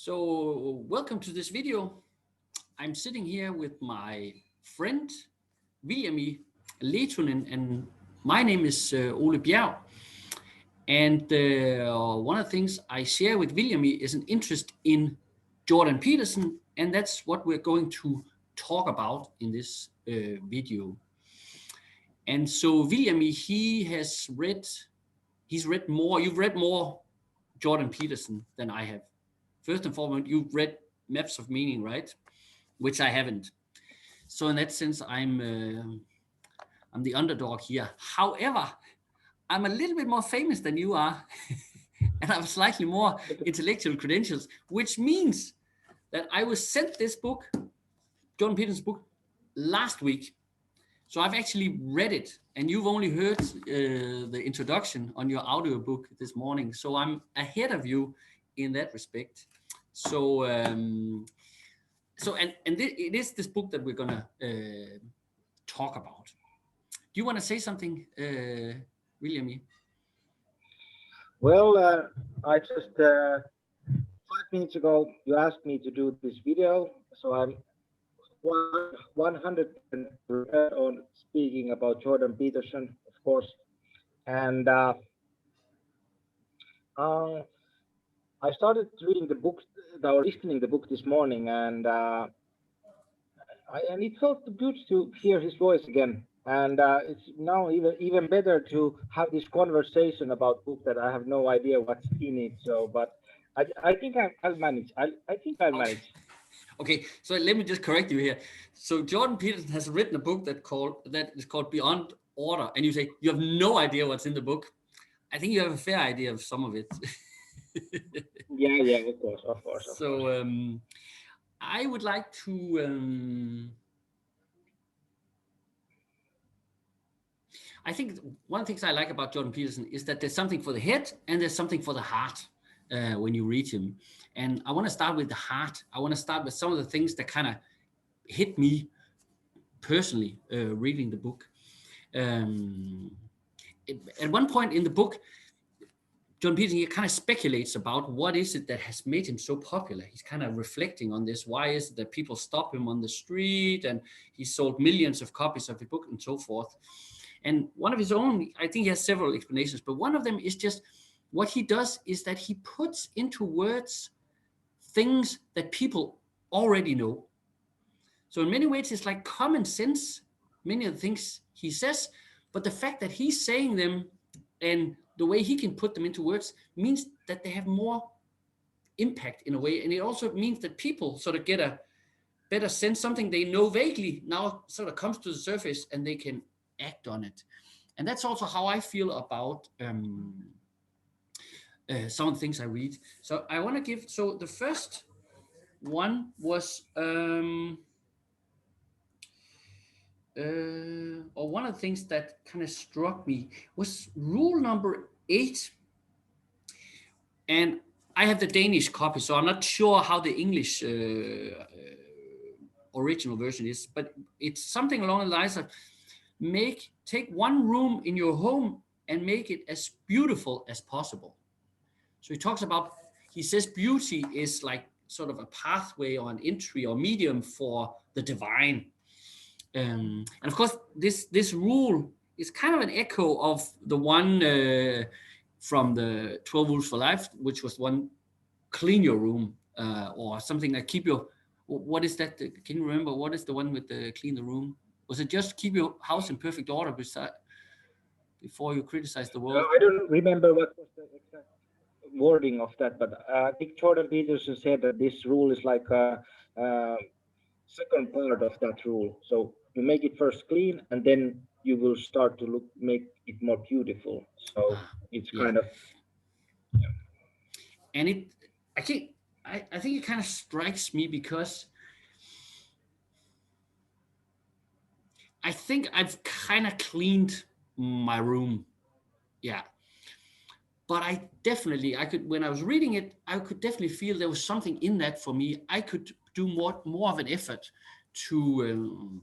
So welcome to this video. I'm sitting here with my friend Viljami Lehtonen, and my name is Ole Bjerg. And one of the things I share with Viljami is an interest in Jordan Peterson, and that's what we're going to talk about in this video. And so Viljami, he's read more. You've read more Jordan Peterson than I have. First and foremost, you've read Maps of Meaning, right? Which I haven't. So in that sense, I'm the underdog here. However, I'm a little bit more famous than you are, and I have slightly more intellectual credentials, which means that I was sent this book, Jordan Peterson's book, last week. So I've actually read it, and you've only heard the introduction on your audiobook this morning. So I'm ahead of you in that respect. So it is this book that we're gonna talk about. Do you want to say something, Viljami? Well, I just 5 minutes ago you asked me to do this video, so I'm 100% prepared on speaking about Jordan Peterson, of course, and I started reading the book or listening the book this morning, and it felt good to hear his voice again. And it's now even better to have this conversation about book that I have no idea what's in it. So, but I think I'll manage. I think I'll manage. Okay, so let me just correct you here. So Jordan Peterson has written a book that is called Beyond Order, and you say you have no idea what's in the book. I think you have a fair idea of some of it. yeah, of course. So I would like to. I think one of the things I like about Jordan Peterson is that there's something for the head and there's something for the heart when you read him. And I want to start with the heart. I want to start with some of the things that kind of hit me personally reading the book. At one point in the book, Jordan Peterson kind of speculates about what is it that has made him so popular. He's kind of reflecting on this. Why is it that people stop him on the street, and he sold millions of copies of the book and so forth. And one of his own, I think he has several explanations, but one of them is just what he does is that he puts into words things that people already know. So in many ways, it's like common sense, many of the things he says, but the fact that he's saying them and the way he can put them into words means that they have more impact in a way. And it also means that people sort of get a better sense, something they know vaguely now sort of comes to the surface and they can act on it. And that's also how I feel about some of the things I read. So I want to give, so the first one was, or one of the things that kind of struck me was rule number 8. And I have the Danish copy, so I'm not sure how the English original version is, but it's something along the lines of take one room in your home and make it as beautiful as possible. So he says beauty is like sort of a pathway or an entry or medium for the divine. And of course, this rule is kind of an echo of the one from the 12 Rules for Life, which was one, clean your room, or something like what is that? Can you remember what is the one with the clean the room? Was it just keep your house in perfect order before you criticize the world? I don't remember what was the exact wording of that, but I think Jordan Peterson said that this rule is like a second part of that rule. So you make it first clean, and then you will start to make it more beautiful. So it's kind of. Yeah. And I think it kind of strikes me because I think I've kind of cleaned my room. Yeah. But I could, when I was reading it, I could definitely feel there was something in that for me. I could do more of an effort to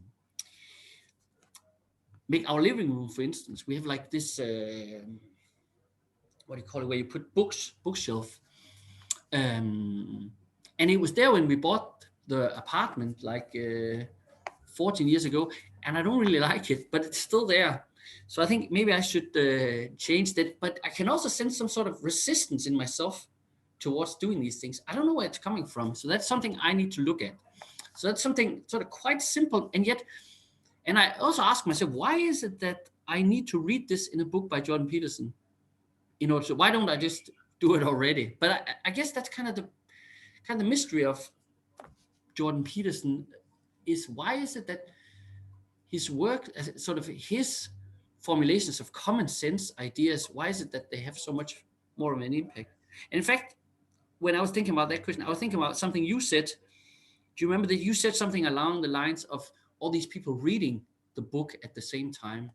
make our living room, for instance. We have like this, what do you call it, where you put bookshelf. And it was there when we bought the apartment like 14 years ago, and I don't really like it, but it's still there. So I think maybe I should change that. But I can also sense some sort of resistance in myself towards doing these things. I don't know where it's coming from. So that's something I need to look at. So that's something sort of quite simple, and yet, and I also ask myself, why is it that I need to read this in a book by Jordan Peterson? So why don't I just do it already? But I guess that's kind of the mystery of Jordan Peterson is, why is it that his work, sort of his formulations of common sense ideas, why is it that they have so much more of an impact? And in fact, when I was thinking about that question, I was thinking about something you said. Do you remember that you said something along the lines of all these people reading the book at the same time?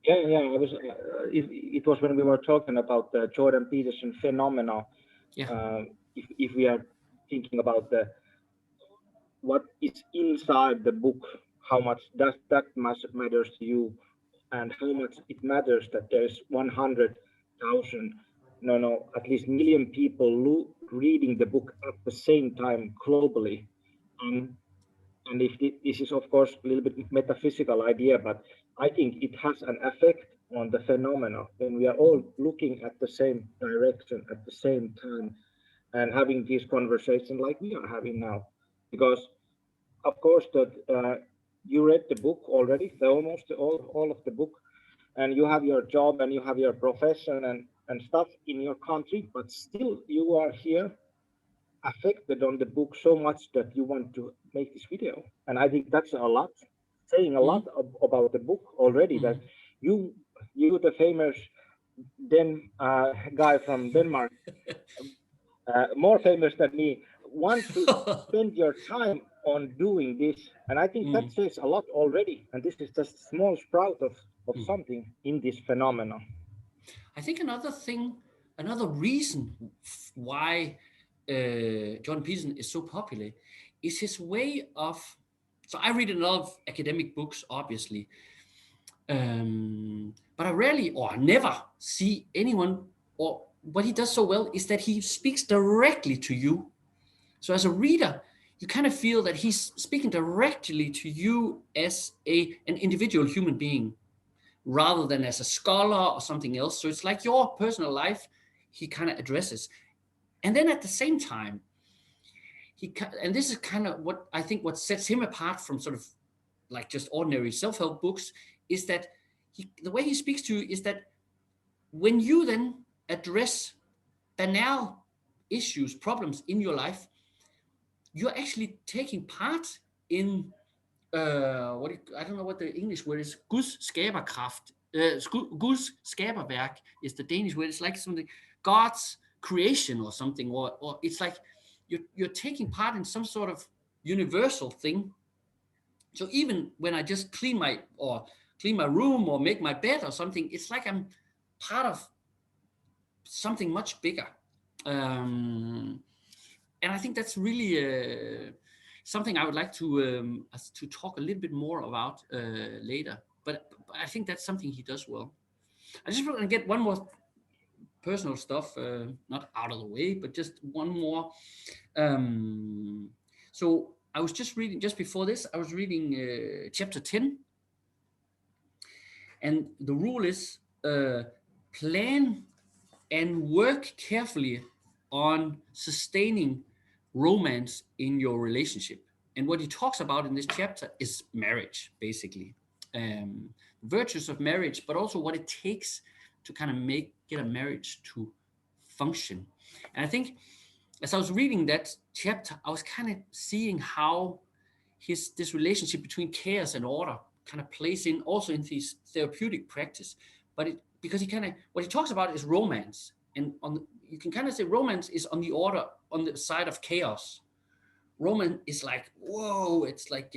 Yeah. It was when we were talking about the Jordan Peterson phenomena. Yeah. If we are thinking about what is inside the book, how much does that matters to you, and how much it matters that there's 100,000, at least million people reading the book at the same time globally. And if this is of course a little bit metaphysical idea, but I think it has an effect on the phenomena when we are all looking at the same direction at the same time and having these conversations like we are having now. Because of course that you read the book already, almost all of the book, and you have your job and you have your profession and stuff in your country, but still you are here affected on the book so much that you want to make this video. And I think that's a lot, saying a lot about the book already, that you the famous guy from Denmark, more famous than me, want to spend your time on doing this. And I think that says a lot already. And this is just a small sprout of something in this phenomenon. I think another reason why Jordan Peterson is so popular is his way of, so I read a lot of academic books, obviously, but I rarely or never see anyone, or what he does so well is that he speaks directly to you. So as a reader, you kind of feel that he's speaking directly to you as an individual human being, rather than as a scholar or something else. So it's like your personal life he kind of addresses. And then at the same time, and this is kind of what I think what sets him apart from sort of like just ordinary self-help books, is that the way he speaks to you is that when you then address banal issues, problems in your life, you're actually taking part in I don't know what the English word is. Guds skaberkraft. Guds skaberværk is the Danish word. It's like something, God's creation or something, or it's like you're taking part in some sort of universal thing. So even when I just clean my room or make my bed or something, it's like I'm part of something much bigger. And I think that's really something I would like to talk a little bit more about later. But I think that's something he does well. I just want to get one more personal stuff, not out of the way, but just one more. So I was just reading, just before this, I was reading chapter 10. And the rule is plan and work carefully on sustaining romance in your relationship. And what he talks about in this chapter is marriage, basically. Virtues of marriage, but also what it takes to kind of get a marriage to function. And I think as I was reading that chapter, I was kind of seeing how this relationship between chaos and order kind of plays in also in his therapeutic practice. But because what he talks about is romance. And you can kind of say romance is on the side of chaos. Romance is like, whoa, it's like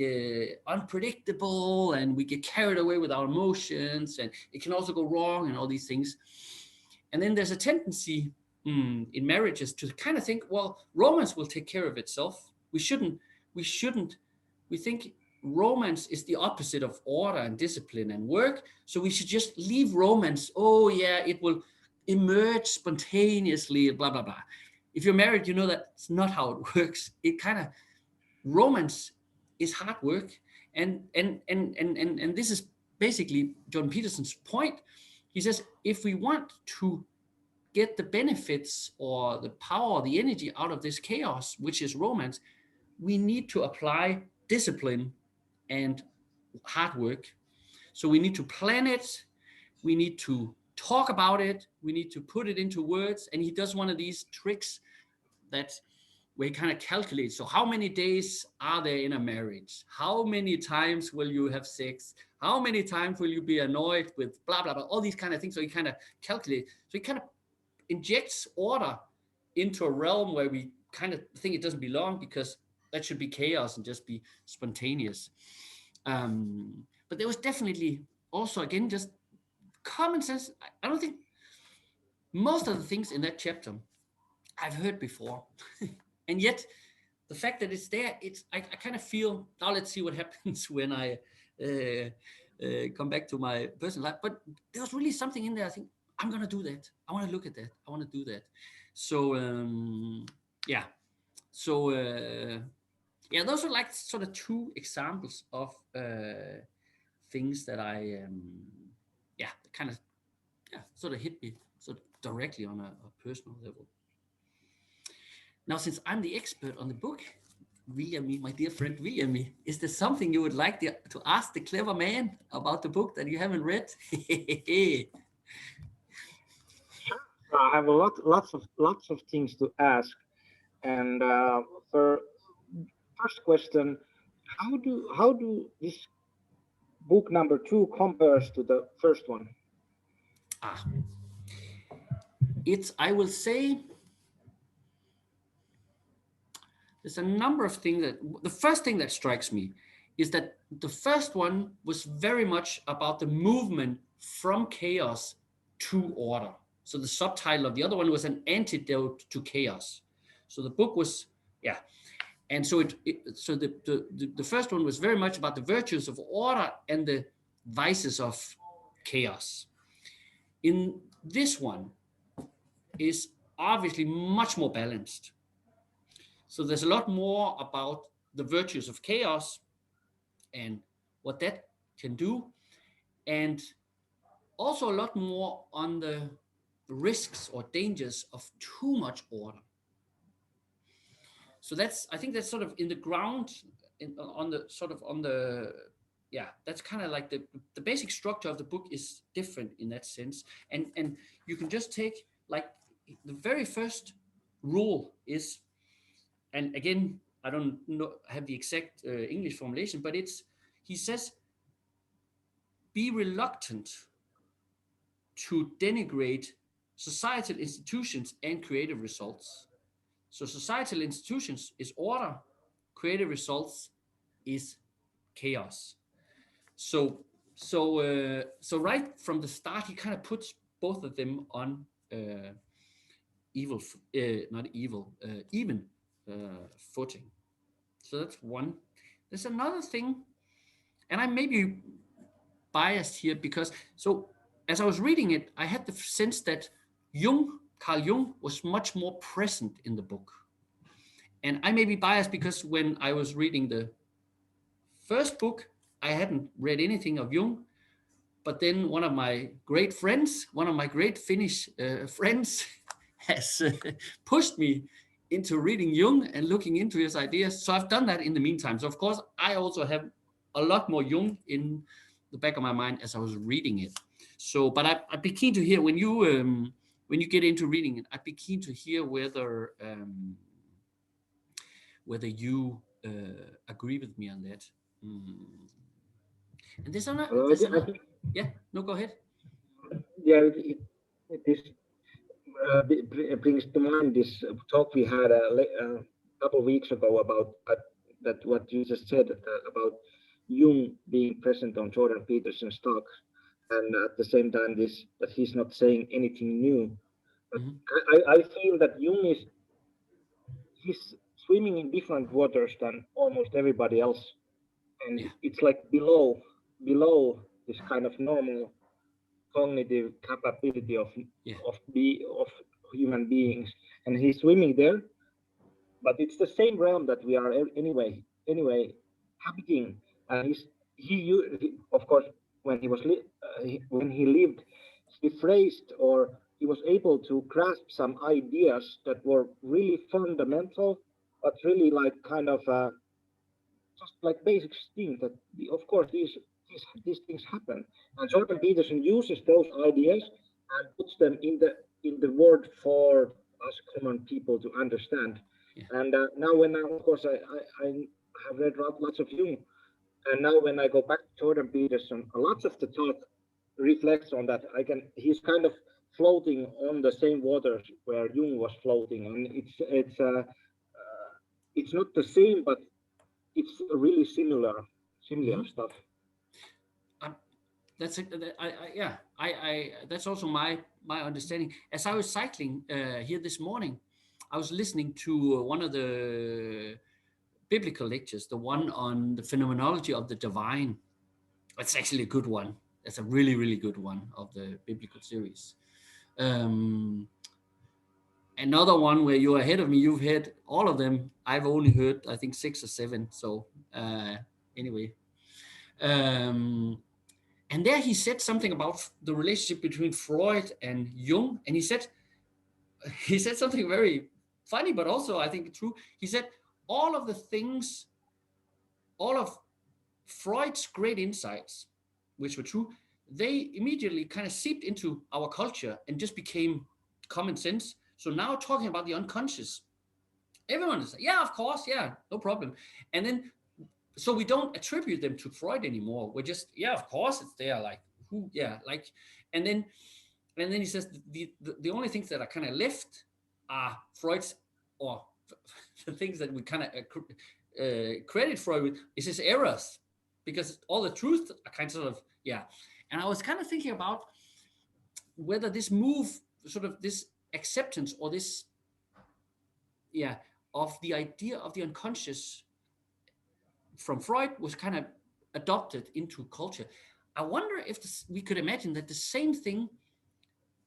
unpredictable, and we get carried away with our emotions, and it can also go wrong and all these things. And then there's a tendency in marriages to kind of think, well, romance will take care of itself. We think romance is the opposite of order and discipline and work. So we should just leave romance. Oh yeah, it will emerge spontaneously, blah, blah, blah. if you're married, you know that's not how it works. It kind of, romance is hard work, and this is basically Jordan Peterson's point. He says if we want to get the benefits or the power or the energy out of this chaos, which is romance, we need to apply discipline and hard work. So we need to plan it, we need to talk about it, we need to put it into words. And he does one of these tricks that where he kind of calculates, so how many days are there in a marriage, how many times will you have sex, how many times will you be annoyed with blah blah blah, all these kind of things. So he kind of calculates, so he kind of injects order into a realm where we kind of think it doesn't belong, because that should be chaos and just be spontaneous. But there was definitely also, again, just common sense. I don't think most of the things in that chapter I've heard before. And yet the fact that it's there, I kind of feel, now let's see what happens when I come back to my personal life. But there was really something in there. I think I'm going to do that. I want to look at that. I want to do that. So, yeah. So, yeah, those are like sort of two examples of things that I, kind of, sort of hit me sort of directly on a personal level. Now, since I'm the expert on the book, Viljami, my dear friend Viljami, is there something you would like to ask the clever man about the book that you haven't read? I have lots of things to ask. And for first question, how do this book number 2 compares to the first one? I will say, there's a number of things that, the first thing that strikes me is that the first one was very much about the movement from chaos to order. So the subtitle of the other one was an antidote to chaos. So the book was, and so the first one was very much about the virtues of order and the vices of chaos. In this one is obviously much more balanced. So there's a lot more about the virtues of chaos and what that can do, and also a lot more on the risks or dangers of too much order. So I think that's sort of in the ground, that's kind of like the basic structure of the book is different in that sense. And you can just take, like, the very first rule is, and again, I don't have the exact English formulation, but he says, be reluctant to denigrate societal institutions and creative results. So societal institutions is order, creative results is chaos. So right from the start, he kind of puts both of them on even footing. So that's one. There's another thing, and I may be biased here because, so as I was reading it, I had the sense that Carl Jung was much more present in the book. And I may be biased because when I was reading the first book, I hadn't read anything of Jung. But then one of my great Finnish friends has pushed me into reading Jung and looking into his ideas. So I've done that in the meantime. So of course, I also have a lot more Jung in the back of my mind as I was reading it. So, but I'd be keen to hear when you get into reading it, I'd be keen to hear whether you agree with me on that. And there's another. Yeah, no, go ahead. Yeah, brings to mind this talk we had a couple of weeks ago about that what you just said about Jung being present on Jordan Peterson's talk, and at the same time that he's not saying anything new. But I feel that Jung he's swimming in different waters than almost everybody else, and it's like below this kind of normal cognitive capability of human beings, and he's swimming there. But it's the same realm that we are anyway habiting. And he of course, when when he lived, he phrased, or he was able to grasp some ideas that were really fundamental, but really like kind of just like basic things that, of course, these things happen. And Jordan Peterson uses those ideas and puts them in the word for us common people to understand. Yeah. And now, of course, I have read lots of Jung, and now when I go back to Jordan Peterson, lots of the talk reflects on that. He's kind of floating on the same waters where Jung was floating, and it's not the same, but it's really similar stuff. That's that's also my understanding. As I was cycling here this morning, I was listening to one of the biblical lectures, the one on the phenomenology of the divine. That's actually a good one. That's a really, really good one of the biblical series. Another one where you're ahead of me, you've heard all of them. I've only heard, I think, 6 or 7. So anyway. And there he said something about the relationship between Freud and Jung. And he said something very funny, but also I think true. He said all of the things, all of Freud's great insights, which were true, they immediately kind of seeped into our culture and just became common sense. So now talking about the unconscious, everyone is like, yeah, of course, yeah, no problem. And then, so we don't attribute them to Freud anymore. We're just, yeah, of course it's there, like, who, yeah, like, and then he says the only things that are kind of left are Freud's, or the things that we kind of credit Freud with is his errors, because all the truth are kind of, yeah. And I was kind of thinking about whether this move, sort of this acceptance, or this, yeah, of the idea of the unconscious from Freud was kind of adopted into culture. I wonder if we could imagine that the same thing,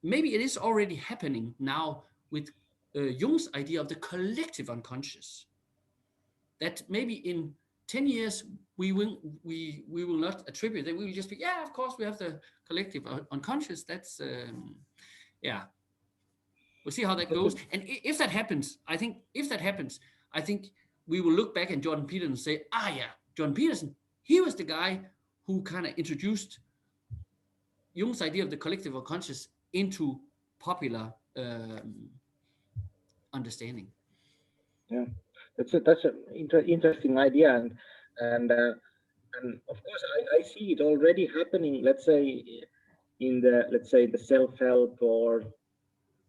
maybe it is already happening now with Jung's idea of the collective unconscious. That maybe in 10 years we will not attribute that. We will just be, yeah, of course we have the collective unconscious. That's yeah. We'll see how that goes. And if that happens, I think we will look back at Jordan Peterson and say, yeah, Jordan Peterson, he was the guy who kind of introduced Jung's idea of the collective unconscious into popular understanding. Yeah, that's an interesting idea, and of course I see it already happening. Let's say in the self-help or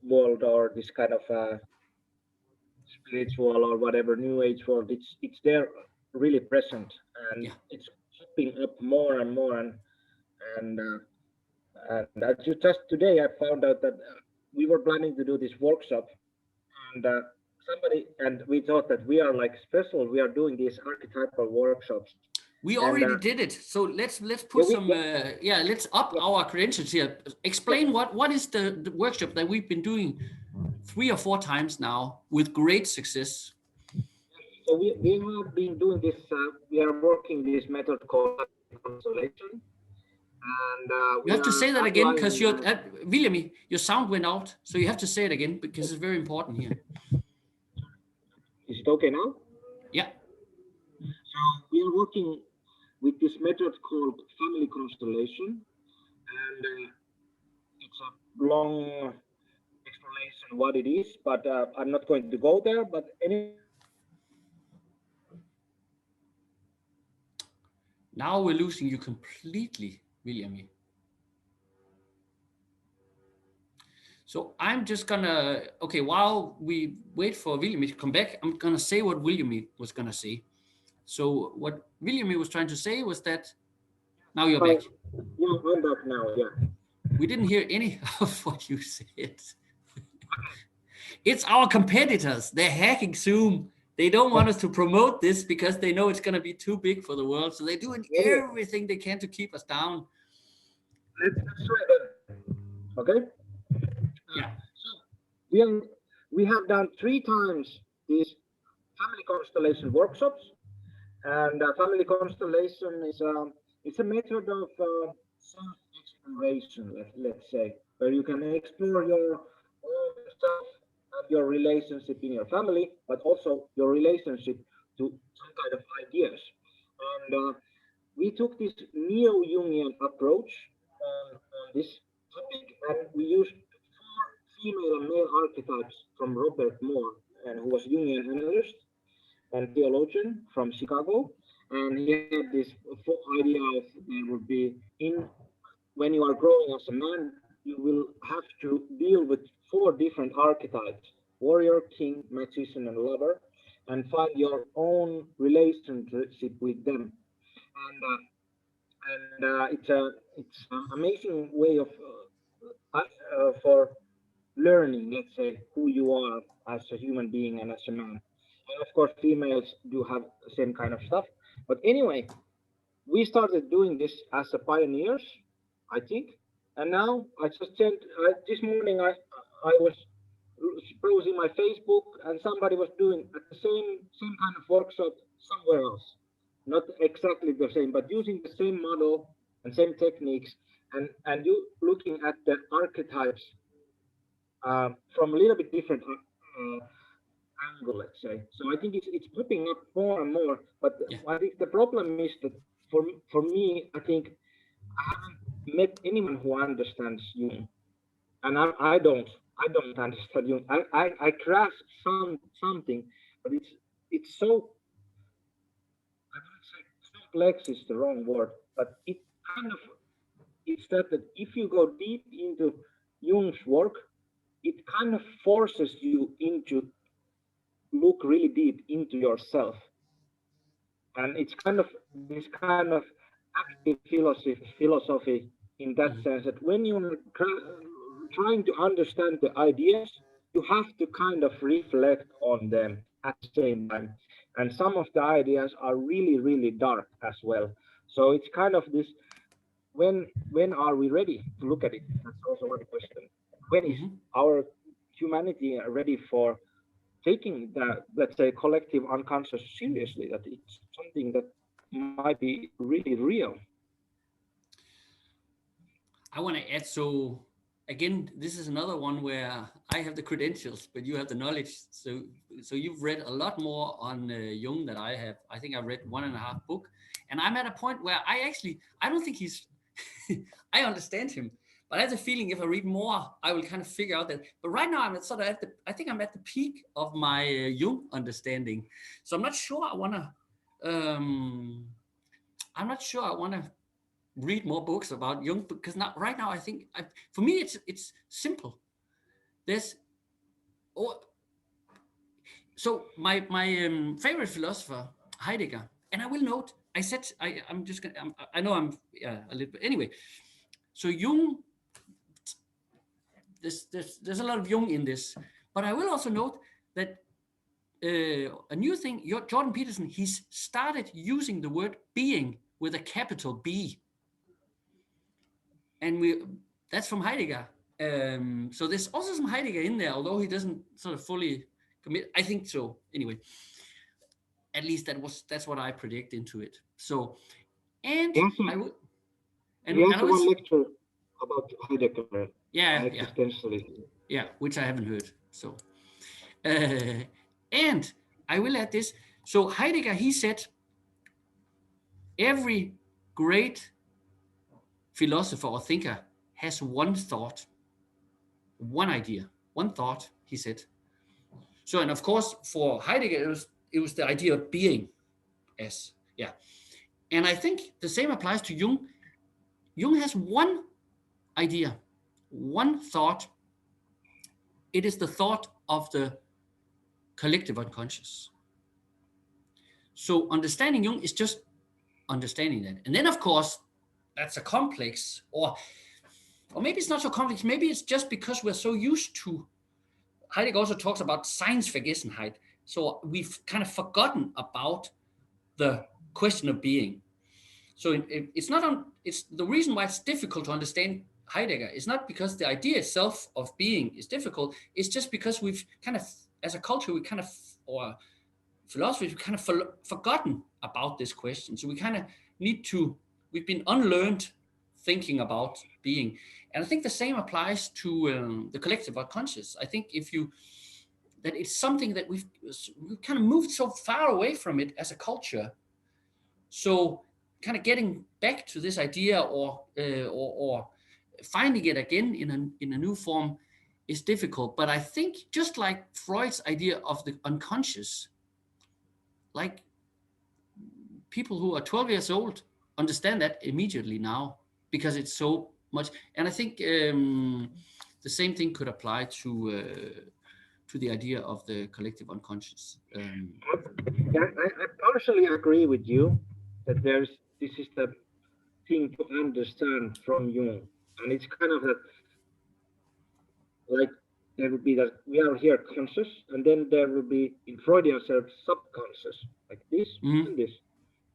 world, or this kind of spiritual or whatever new age world. It's there, really present, and it's popping up more and more, and just today I found out that we were planning to do this workshop, and we thought that we are like special. We are doing these archetypal workshops. We already did it. So let's put let's up our credentials here. Explain what is the workshop that we've been doing 3 or 4 times now with great success. So we have been doing this. We are working this method called Constellation. And you have to say that again, because you're Viljami, your sound went out. So you have to say it again, because it's very important here. Is it okay now? Yeah. So we are working with this method called family constellation, and it's a long explanation what it is, but I'm not going to go there. But anyway, now we're losing you completely, Viljami. So I'm just gonna, okay, while we wait for Viljami to come back, I'm gonna say what Viljami was gonna say. So what Viljami was trying to say was that, now you're back. Yeah, I'm back now, yeah. We didn't hear any of what you said. It's our competitors. They're hacking Zoom. They don't want us to promote this because they know it's going to be too big for the world. So they're doing everything they can to keep us down. Let's try that. Okay? Yeah. So we have done 3 times these family constellation workshops, and family constellation is it's a method of self-exploration, let's say, where you can explore your own self and your relationship in your family, but also your relationship to some kind of ideas. And we took this neo-Jungian approach on this topic, and we used 4 female and male archetypes from Robert Moore, and who was Jungian analyst and theologian from Chicago. And he had this idea of there would be in when you are growing as a man, you will have to deal with 4 different archetypes: warrior, king, magician, and lover, and find your own relationship with them. And it's an amazing way of for learning, let's say, who you are as a human being and as a man. And of course, females do have the same kind of stuff. But anyway, we started doing this as a pioneers, I think. And now I just sent this morning. I was browsing my Facebook, and somebody was doing at the same kind of workshop somewhere else. Not exactly the same, but using the same model and same techniques, and you looking at the archetypes from a little bit different angle, let's say. So I think it's popping up more and more. But Yeah. I think the problem is that for me, I think I haven't met anyone who understands Jung, and I don't understand Jung. I grasp something, but it's so, I wouldn't say complex is the wrong word, but it kind of it's that if you go deep into Jung's work, it kind of forces you into look really deep into yourself, and it's kind of this kind of active philosophy in that Mhm. sense that when you're trying to understand the ideas, you have to kind of reflect on them at the same time, and some of the ideas are really really dark as well. So it's kind of this, when are we ready to look at it? That's also one question. When is Mhm. our humanity ready for taking that, let's say, collective unconscious seriously, that it's something that might be really real? I want to add, so again, this is another one where I have the credentials, but you have the knowledge. So you've read a lot more on Jung than I have. I think I've read 1.5 book, and I'm at a point where I don't think he's, I understand him, but I have the feeling if I read more, I will kind of figure out that. But right now, I'm at sort of I think I'm at the peak of my Jung understanding. So um, I'm not sure I want to read more books about Jung, because not right now. I think for me it's simple. There's oh, so my favorite philosopher, Heidegger, and I will note. I said I'm just gonna. I know I'm a little bit anyway. So Jung, there's a lot of Jung in this, but I will also note that a new thing. Jordan Peterson, he's started using the word being with a capital B, and that's from Heidegger. So there's also some Heidegger in there, although he doesn't sort of fully commit. I think so. Anyway, at least that's what I predict into it. So, and Yes, I would, he and has I was, one lecture about Heidegger, yeah, yeah, existentialism. yeah, which I haven't heard. So, uh, and I will add this. So Heidegger, he said, every great philosopher or thinker has one thought, one idea, one thought. He said. So, and of course, for Heidegger, it was the idea of being as, yeah. And I think the same applies to Jung. Jung has one idea, one thought. It is the thought of the collective unconscious. So understanding Jung is just understanding that. And then, of course, that's a complex, or maybe it's not so complex. Maybe it's just because we're so used to. Heidegger also talks about Seinsvergessenheit. So we've kind of forgotten about the question of being. So it's not on. It's the reason why it's difficult to understand Heidegger, it's not because the idea itself of being is difficult. It's just because we've kind of, as a culture, we kind of, or philosophy, we've kind of forgotten about this question. So we kind of need to, we've been unlearned thinking about being. And I think the same applies to the collective unconscious. I think that it's something that we've kind of moved so far away from it as a culture. So kind of getting back to this idea or finding it again in a new form is difficult. But I think just like Freud's idea of the unconscious, like people who are 12 years old understand that immediately now because it's so much. And I think the same thing could apply to the idea of the collective unconscious. Yeah, I partially agree with you that this is the thing to understand from Jung, and it's kind of that, like, there would be that we are here conscious, and then there will be in Freudian sense subconscious, like this and this,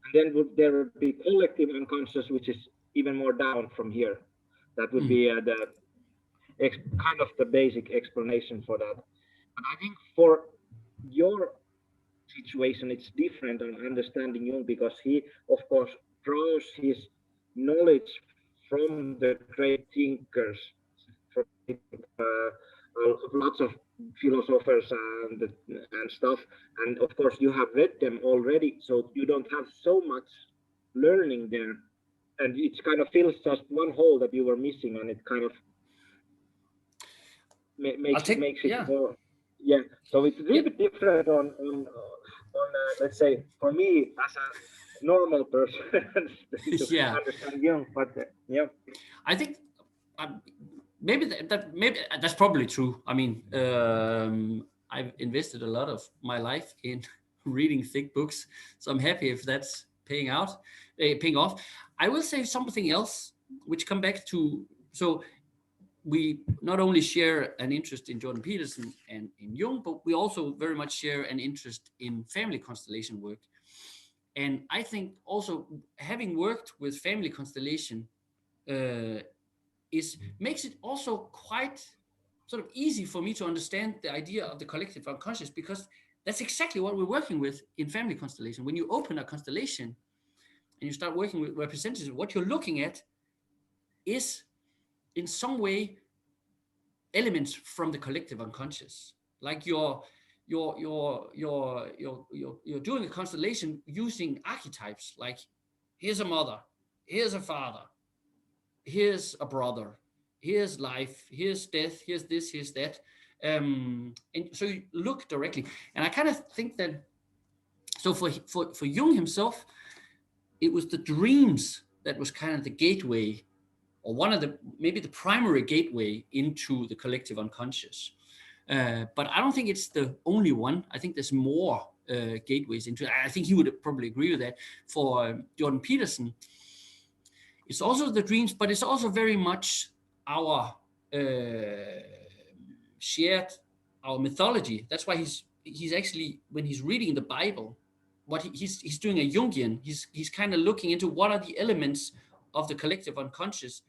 and then there would be collective unconscious, which is even more down from here. That would be kind of the basic explanation for that. But I think for your situation, it's different on understanding Jung because he, of course, draws his knowledge from the great thinkers, from lots of philosophers and stuff. And of course, you have read them already, so you don't have so much learning there. And it kind of fills just one hole that you were missing, and it kind of makes it more. Yeah, so it's a little bit different on let's say, for me as a normal person to understand Jung, but I think maybe that's probably true. I mean, I've invested a lot of my life in reading thick books, so I'm happy if that's paying off. I will say something else, which come back to, so we not only share an interest in Jordan Peterson and in Jung, but we also very much share an interest in family constellation work. And I think also having worked with family constellation makes it also quite sort of easy for me to understand the idea of the collective unconscious, because that's exactly what we're working with in family constellation. When you open a constellation and you start working with representatives, what you're looking at is in some way elements from the collective unconscious. Like you're doing a constellation using archetypes, like here's a mother, here's a father, here's a brother, here's life, here's death, here's this, here's that. And so you look directly. And I kind of think that, so for Jung himself, it was the dreams that was kind of the gateway, or one of maybe the primary gateway into the collective unconscious. But I don't think it's the only one. I think there's more gateways into it. I think he would probably agree with that. For Jordan Peterson, it's also the dreams, but it's also very much our shared, our mythology. That's why he's actually, when he's reading the Bible, he's doing a Jungian. He's kind of looking into what are the elements of the collective unconscious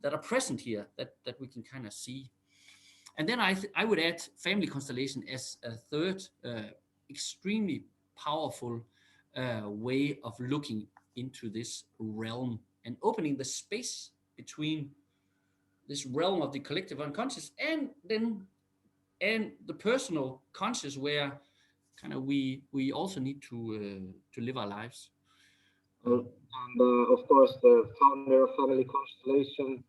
that are present here that we can kind of see. And then I would add family constellation as a third extremely powerful way of looking into this realm and opening the space between this realm of the collective unconscious and the personal conscious, where kind of we also need to live our lives. And of course, the founder of Family Constellation,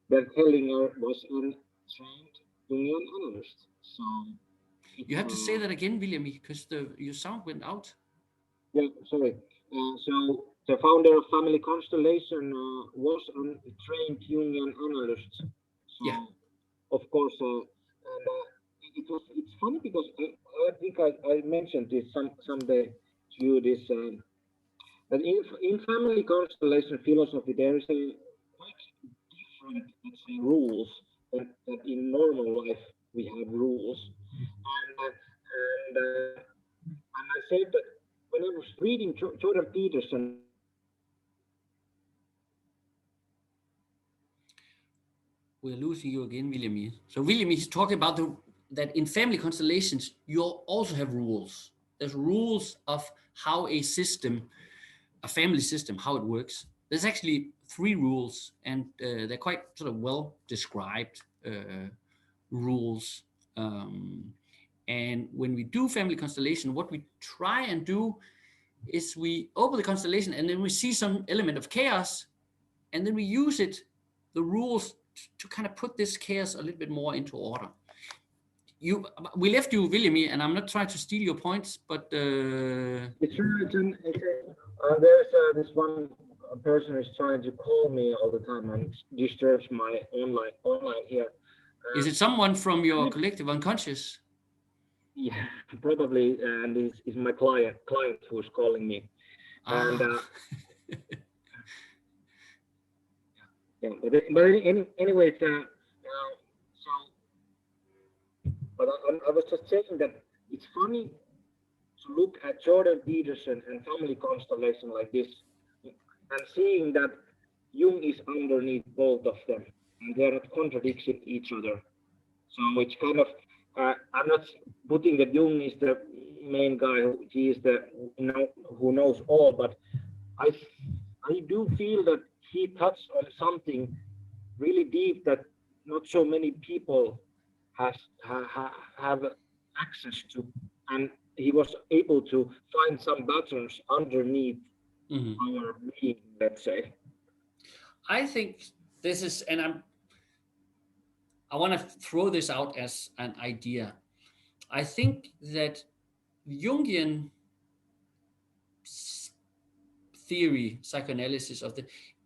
Bert Hellinger, was a trained Jungian analyst. So you have to say that again, Viljami, because your sound went out. Yeah, sorry. So the founder of Family Constellation was a trained Jungian analyst. So of course, it's funny because I think I mentioned this someday to you. This that in Family Constellation philosophy there is a quite different, let's say, rules that in normal life we have rules, and I said that when I was reading Jordan Peterson, we're losing you again, Viljami. So Viljami is talking about that in family constellations, you also have rules. There's rules of how a system, a family system, how it works. There's actually 3 rules, and they're quite sort of well described rules. And when we do family constellation, what we try and do is we open the constellation and then we see some element of chaos, and then we use the rules to kind of put this chaos a little bit more into order. We left you, Viljami, and I'm not trying to steal your points, but it's there's this one person is trying to call me all the time and disturbs my online here. Is it someone from your collective unconscious? Yeah, probably, and it's my client who's calling me. And yeah, but anyway, but I was just saying that it's funny to look at Jordan Peterson and family constellation like this, and seeing that Jung is underneath both of them, and they're not contradicting each other. So it's kind of, I'm not putting that Jung is the main guy, he is the who knows all, but I do feel that he touched on something really deep that not so many people have access to, and he was able to find some patterns underneath our being, let's say. I think this is, and I want to throw this out as an idea. I think that Jungian theory, psychoanalysis of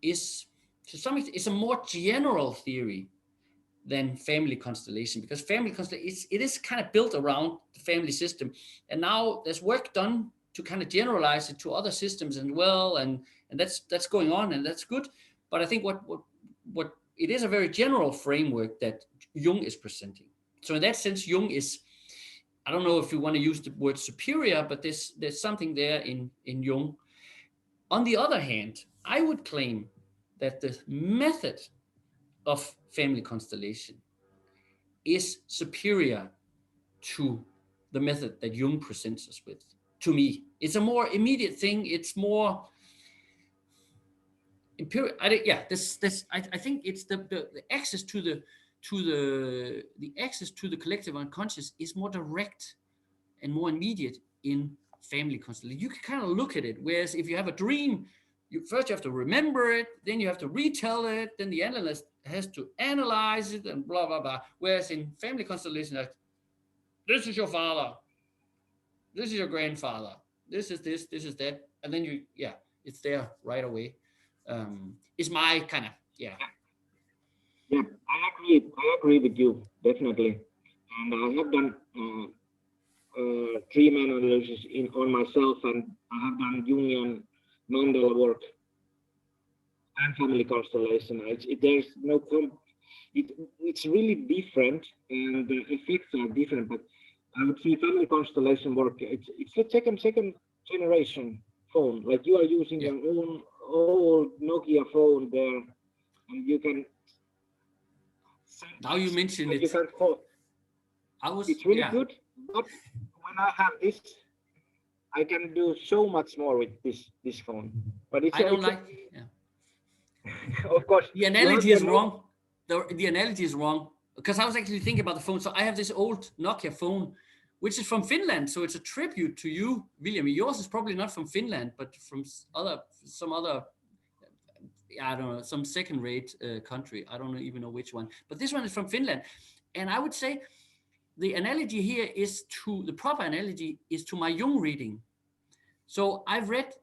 is to some extent, it's a more general theory than family constellation, because family constellation it is kind of built around the family system, and now there's work done to kind of generalize it to other systems as well, and that's going on, and that's good. But I think what it is a very general framework that Jung is presenting. So in that sense, Jung is, I don't know if you want to use the word superior, but there's something there in Jung. On the other hand, I would claim that the method of family constellation is superior to the method that Jung presents us with. To me, it's a more immediate thing. It's more empirical. I think it's the access to the access to the collective unconscious is more direct and more immediate in family constellation. You can kind of look at it. Whereas if you have a dream, you have to remember it, then you have to retell it, then the analyst has to analyze it and blah, blah, blah. Whereas in family constellation, like, this is your father, this is your grandfather, this is this is that. And then it's there right away. It's my kind of, Yeah, I agree with you, definitely. And I have done dream analysis on myself, and I have done Jungian Mandela work and family constellation. It's really different, and the effects are different. But I would say family constellation work. It's the second generation phone. Like you are using your own old Nokia phone there, and you can. Now you mention it. You can call. It's really good, but when I have this, I can do so much more with this phone. But I don't like. Of course, the analogy is wrong. The analogy is wrong, because I was actually thinking about the phone. So I have this old Nokia phone, which is from Finland. So it's a tribute to you, Viljami. Yours is probably not from Finland, but from some other. I don't know, some second-rate country. I don't even know which one. But this one is from Finland, and I would say the analogy here is the proper analogy is to my Jung reading. So I've read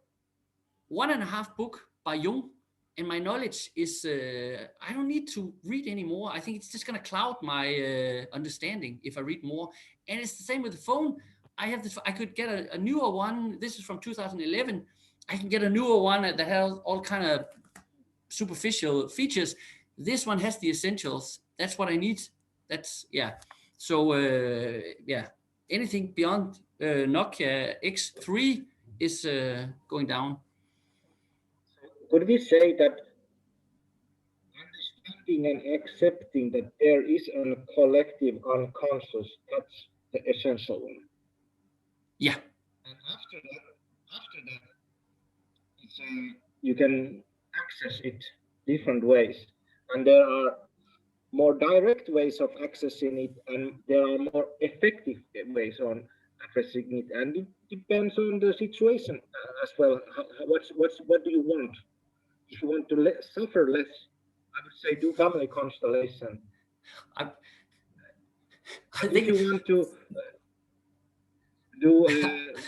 1.5 books by Jung, and my knowledge is, I don't need to read anymore. I think it's just going to cloud my understanding if I read more. And it's the same with the phone. I could get a newer one. This is from 2011. I can get a newer one that has all kind of superficial features. This one has the essentials. That's what I need. So anything beyond Nokia X3 is going down. Could we say that understanding and accepting that there is a collective unconscious, that's the essential one. Yeah. And after that, it's, you can access it different ways. And there are more direct ways of accessing it, and there are more effective ways on addressing it. And it depends on the situation as well. What do you want? If you want to suffer less, I would say do family constellation. I If you want to do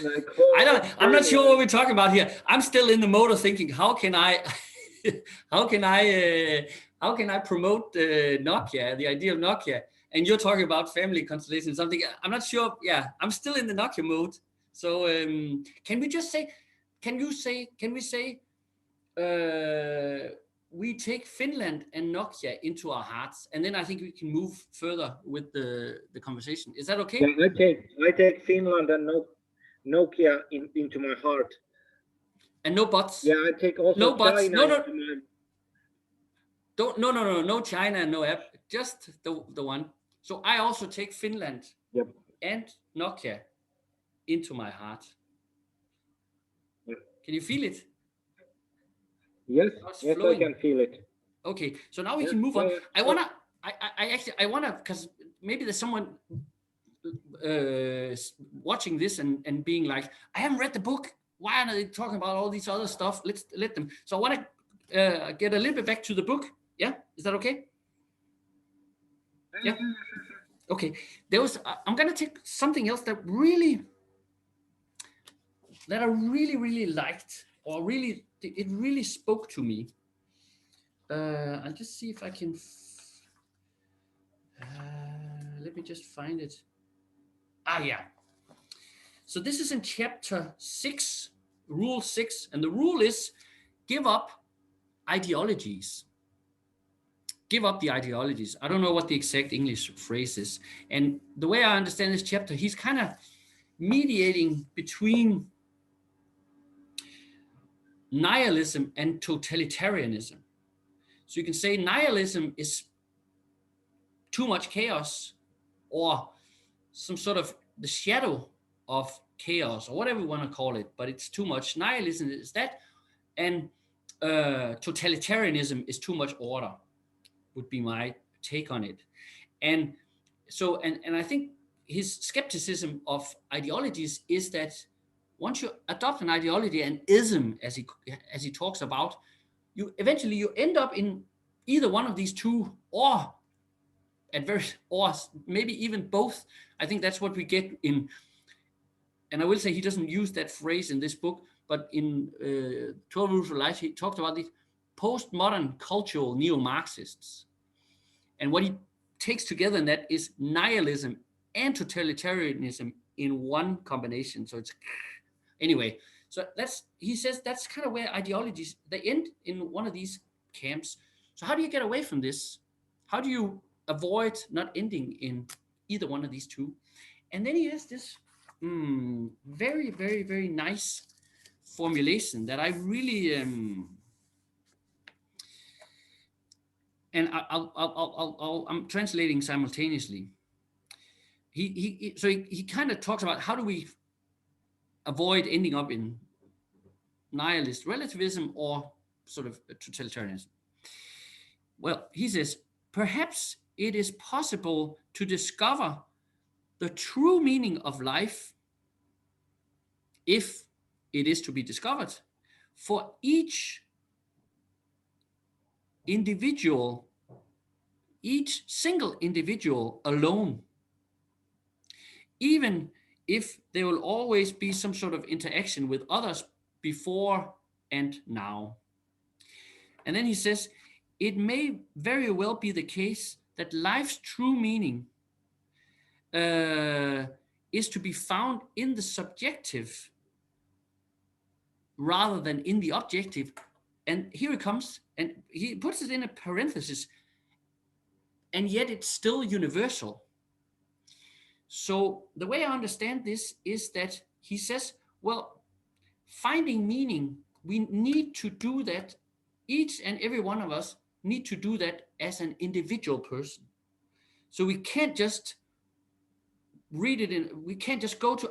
like I'm not sure what we're talking about here. I'm still in the mode of thinking, how can I promote Nokia, the idea of Nokia, and you're talking about family constellation, something. I'm not sure. Yeah, I'm still in the Nokia mode. So can we say we take Finland and Nokia into our hearts, and then I think we can move further with the conversation. Is that okay? Yeah, I take Finland and Nokia into my heart. And no buts. Yeah, I take also no buts. China No China and no app. Just the one. So I also take Finland and Nokia into my heart. Yep. Can you feel it? Yes, I can feel it. Okay, so now we can move on. I wanna, because maybe there's someone watching this and being like, I haven't read the book. Why are they talking about all these other stuff? Let them. So I want to get a little bit back to the book. Yeah, is that okay? Yeah. Okay. I'm gonna take something else that I really liked, or it really spoke to me. I'll just see if I can. Let me just find it. Yeah. So this is in chapter 6, rule 6, and the rule is give up ideologies. Give up the ideologies. I don't know what the exact English phrase is. And the way I understand this chapter, he's kind of mediating between nihilism and totalitarianism. So you can say nihilism is too much chaos, or some sort of the shadow of chaos, or whatever you want to call it, but it's too much. Nihilism is that, and totalitarianism is too much order, would be my take on it. And so, and I think his skepticism of ideologies is that once you adopt an ideology, an ism, as he talks about, you eventually end up in either one of these two, or maybe even both. I think that's what we get in, and I will say he doesn't use that phrase in this book, but in 12 Rules for Life, he talked about these postmodern cultural neo-Marxists. And what he takes together in that is nihilism and totalitarianism in one combination. So it's, anyway, so he says that's kind of where ideologies, they end in one of these camps. So how do you get away from this? How do you avoid not ending in either one of these two? And then he has this very, very, very nice formulation that I really and I'm translating simultaneously. He kind of talks about how do we avoid ending up in nihilist relativism or sort of totalitarianism. Well, he says, perhaps it is possible to discover the true meaning of life, if it is to be discovered, for each single individual alone, even if there will always be some sort of interaction with others before and now. And then he says, it may very well be the case that life's true meaning is to be found in the subjective rather than in the objective. And here it comes, and he puts it in a parenthesis, and yet it's still universal. So the way I understand this is that he says, well, finding meaning, we need to do that. Each and every one of us need to do that as an individual person. So we can't just read it in, we can't just go to,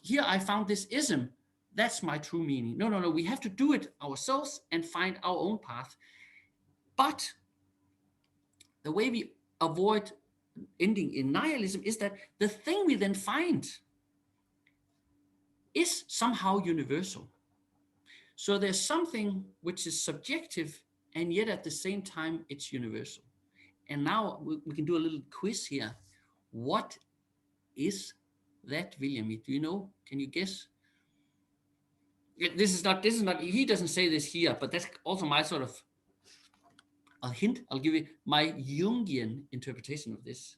here I found this ism, that's my true meaning. No, no, no, we have to do it ourselves and find our own path. But the way we avoid ending in nihilism is that the thing we then find is somehow universal. So there's something which is subjective, and yet at the same time it's universal. And now we can do a little quiz here. What is that, Viljami? Do you know? Can you guess? This is not, he doesn't say this here, but that's also my sort of a hint. I'll give you my Jungian interpretation of this.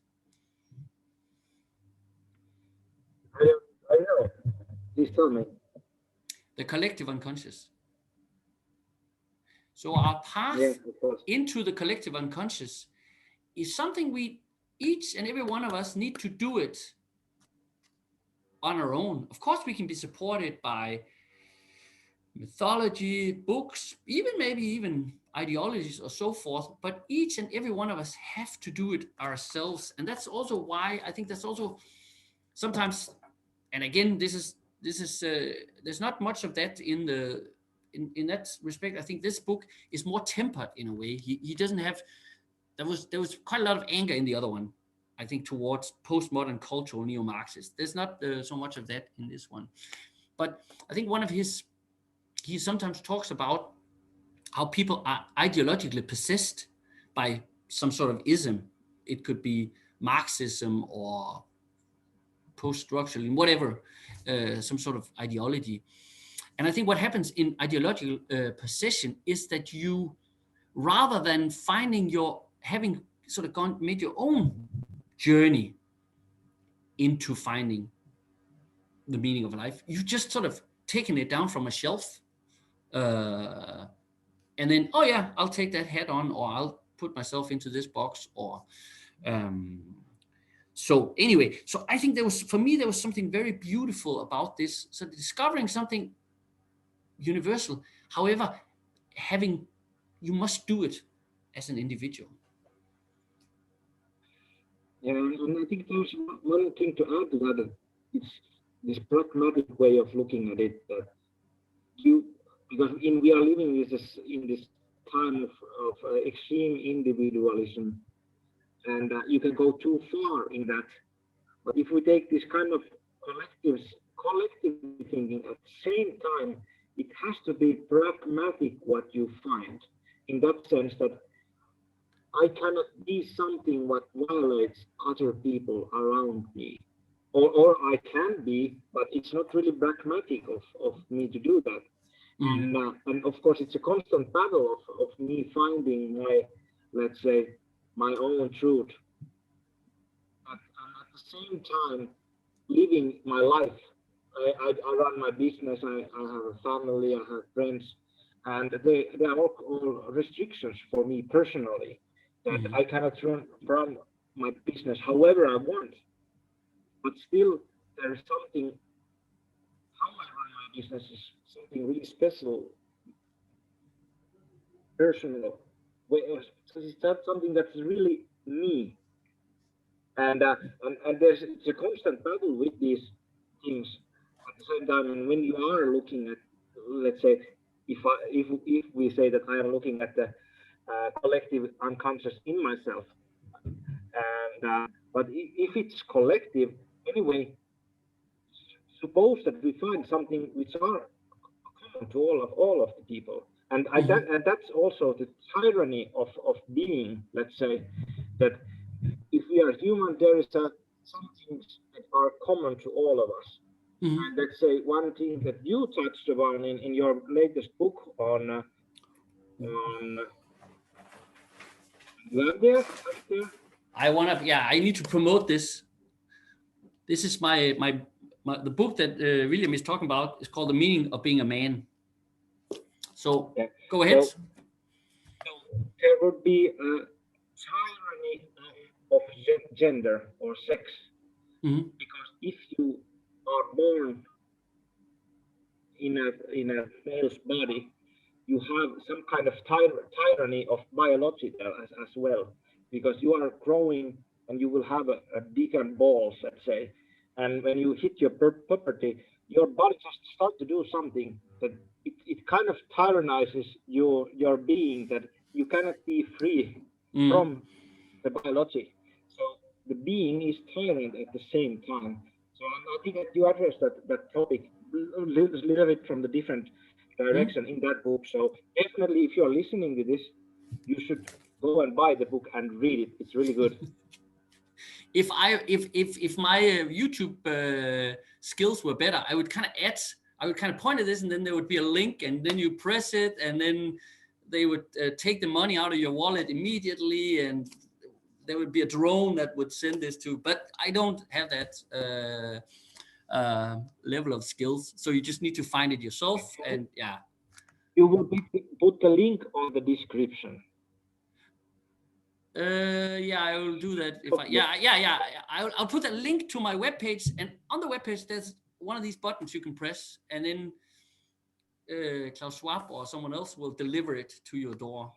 I know. Please tell me. The collective unconscious. So our path into the collective unconscious is something we, each and every one of us, need to do it on our own. Of course, we can be supported by mythology, books, maybe even ideologies or so forth, but each and every one of us have to do it ourselves. And that's also why I think that's also sometimes, and again, this is there's not much of that in that respect. I think this book is more tempered in a way. He doesn't have, there was quite a lot of anger in the other one, I think, towards postmodern cultural neo-Marxists. There's not so much of that in this one. But I think he sometimes talks about how people are ideologically possessed by some sort of ism. It could be Marxism or post-structuralism, whatever, some sort of ideology. And I think what happens in ideological possession is that you, rather than having sort of made your own journey into finding the meaning of life, you've just sort of taken it down from a shelf, and then, oh yeah, I'll take that hat on, or I'll put myself into this box, or so anyway. So I think there was something very beautiful about this. So discovering something universal, however, you must do it as an individual. Yeah, and I think there's one thing to add to that. It's this pragmatic way of looking at it, that because we are living in this time of extreme individualism, and you can go too far in that. But if we take this kind of collective thinking, at the same time, it has to be pragmatic what you find, in that sense that I cannot be something what violates other people around me. Or I can be, but it's not really pragmatic of me to do that. Mm-hmm. And of course, it's a constant battle of me finding let's say, my own truth. But at the same time, living my life. I run my business, I have a family, I have friends, and there are all restrictions for me personally, that mm-hmm. I cannot run my business however I want. But still, there is something, how I run my business is something really special, personal. That's something that's really me. And it's a constant battle with these things. At the same time, and when you are looking at, let's say, if we say that I am looking at the collective unconscious in myself, and but if it's collective anyway, suppose that we find something which are common to all of the people, and mm-hmm. and that's also the tyranny of being. Let's say that if we are human, there is some things that are common to all of us. Mm-hmm. And let's say one thing that you touched upon in your latest book on I need to promote this. This is the book that William is talking about. Is called The Meaning of Being a Man. So yeah. Go ahead. So there would be a tyranny of gender or sex, mm-hmm. because if you are born in a male's body, you have some kind of tyranny of biology there as well, because you are growing and you will have a dick and balls, let's say, and when you hit your puberty, your body just starts to do something that it kind of tyrannizes your being, that you cannot be free from the biology. So the being is tyrant at the same time. So I think that you address that topic a little bit from the different direction in that book. So definitely, if you're listening to this, you should go and buy the book and read it. It's really good. If my YouTube skills were better, I would kind of point at this, and then there would be a link, and then you press it, and then they would take the money out of your wallet immediately, and there would be a drone that would send this to. But I don't have that level of skills, so you just need to find it yourself. And yeah, you will put the link on the description. Yeah, I will do that. If I'll put a link to my webpage, and on the webpage there's one of these buttons you can press, and then Klaus Schwab or someone else will deliver it to your door.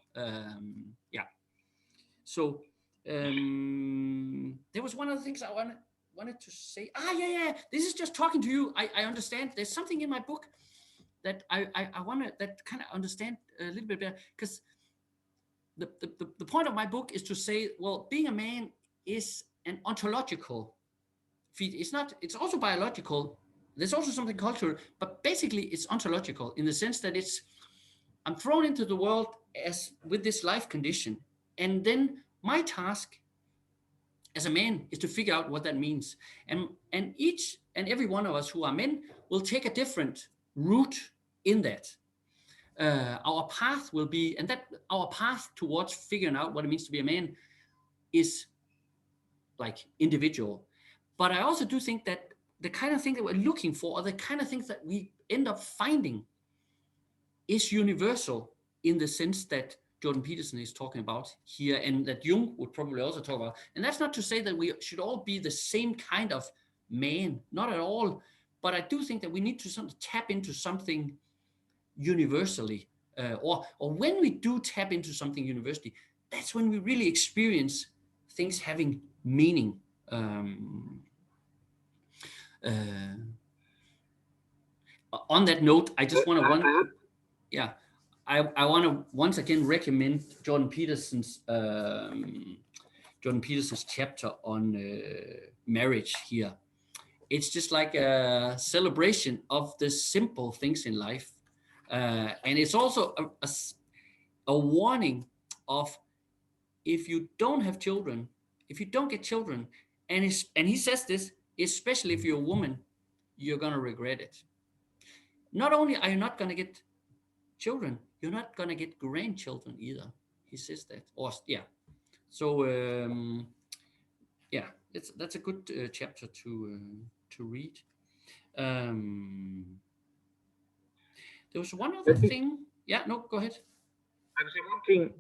So there was one of the things I wanted to say. This is just talking to you. I understand there's something in my book that I want to that kind of understand a little bit better, because the point of my book is to say, well, being a man is an ontological feat. It's also biological. There's also something cultural, but basically it's ontological in the sense that I'm thrown into the world as with this life condition. And then my task as a man is to figure out what that means. And each and every one of us who are men will take a different route in that. Our path will be, and that our path towards figuring out what it means to be a man is like individual. But I also do think that the kind of thing that we're looking for, or the kind of things that we end up finding, is universal in the sense that Jordan Peterson is talking about here, and that Jung would probably also talk about. And that's not to say that we should all be the same kind of man, not at all. But I do think that we need to sort of tap into something universally, or when we do tap into something universally, that's when we really experience things having meaning. On that note, I just want to I want to once again recommend Jordan Peterson's chapter on marriage here. It's just like a celebration of the simple things in life. And it's also a warning of, if you don't have children, if you don't get children, and he says this, especially if you're a woman, you're going to regret it. Not only are you not going to get children, you're not going to get grandchildren either. He says that. So that's a good chapter to read. There was one other thing. Yeah, no, go ahead. I was saying one thing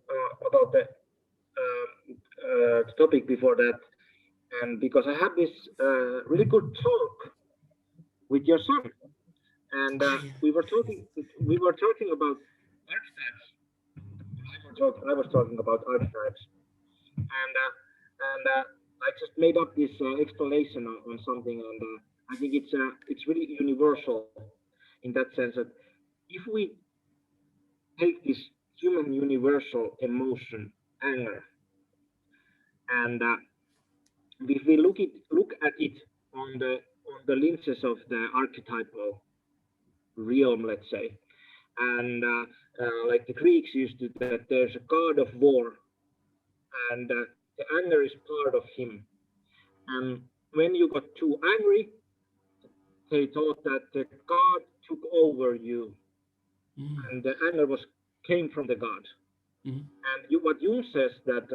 about the topic before that, and because I had this really good talk with your son, and we were talking about archetypes. I was talking about archetypes, and I just made up this explanation on something, and I think it's really universal in that sense that if we take this human universal emotion, anger, and if we look at it on the lenses of the archetypal realm, let's say, and like the Greeks used to, that there's a god of war, and the anger is part of him. And when you got too angry, they thought that the god took over you, and the anger came from the god. And what Jung says that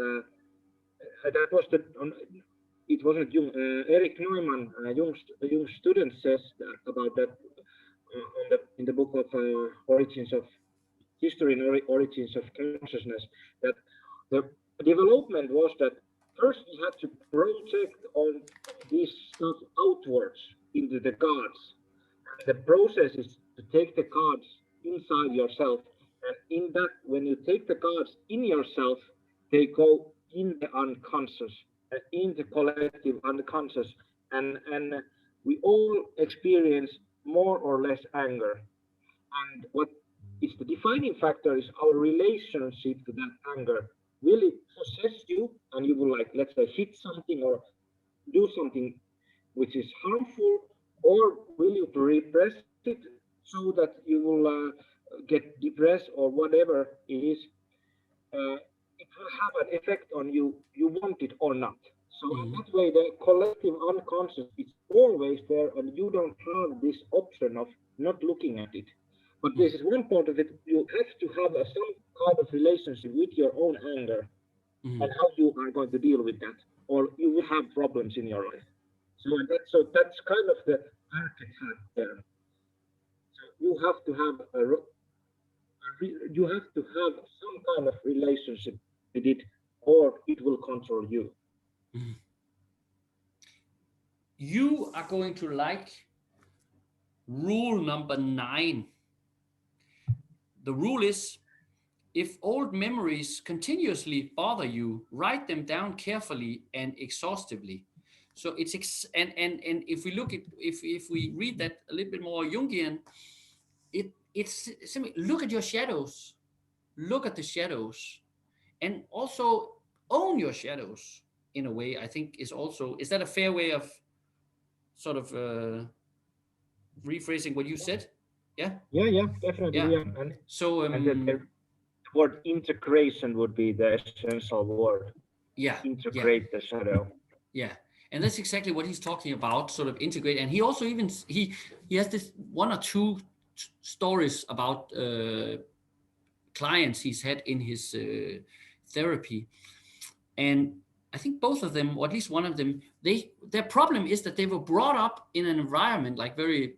that was it wasn't Jung. Erich Neumann, Jung's student, says about that in the book of Origins of History and Origins of Consciousness, that the development was that first we had to project all this stuff outwards into the gods. And the process is to take the gods inside yourself And in that, when you take the cards in yourself, they go in the unconscious, in the collective unconscious, and we all experience more or less anger. And what is the defining factor is our relationship to that anger. Will it possess you, and you will, like, let's say, hit something or do something which is harmful, or will you repress it so that you will get depressed or whatever it is? It will have an effect on you, you want it or not. So in Mhm. that way, the collective unconscious is always there, and you don't have this option of not looking at it. But this is one part of it. You have to have some kind of relationship with your own anger and Mhm. how you are going to deal with that, or you will have problems in your life. So that's kind of the archetype there. So you have to have some kind of relationship with it, or it will control you. Mhm. You are going to like rule number 9. The rule is, if old memories continuously bother you, write them down carefully and exhaustively. So and if we look at, if we read that a little bit more Jungian, it's simply look at your shadows, look at the shadows, and also own your shadows in a way. I think is that a fair way of sort of rephrasing what you said? Yeah, Yeah, definitely, yeah. yeah. So And the word integration would be the essential word. yeah, yeah, Integrate the shadow. yeah. And that's exactly what he's talking about, sort of integrate. And he also even he has this one or two stories about clients he's had in his therapy, and I think both of them, or at least one of them, their problem is that they were brought up in an environment like very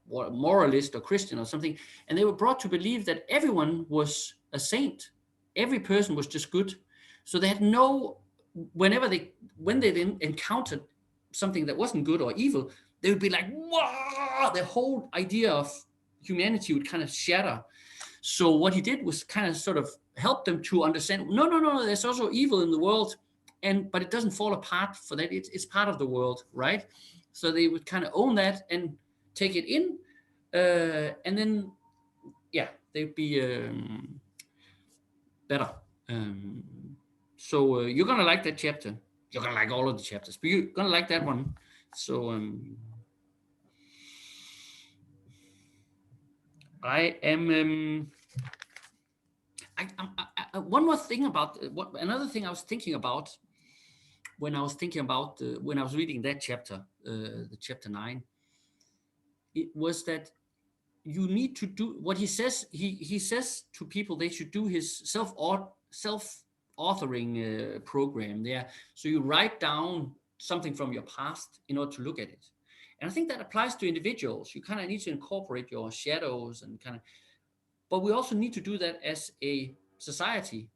moralist or Christian or something, and they were brought to believe that everyone was a saint, every person was just good. So they had no, when they then encountered something that wasn't good or evil, they would be like, wow, the whole idea of humanity would kind of shatter. So what he did was kind of sort of help them to understand, no, there's also evil in the world, but it doesn't fall apart for that. It's part of the world, right? So they would kind of own that and take it in, and then yeah, they'd be better. Um, so you're gonna like that chapter. You're gonna like all of the chapters, but you're gonna like that one. So I am. One more thing about another thing I was thinking about when I was reading that chapter, the chapter 9. It was that you need to do what he says. He says to people they should do his self authoring program there. So you write down something from your past in order to look at it. And I think that applies to individuals. You kind of need to incorporate your shadows and kind of, but we also need to do that as a society.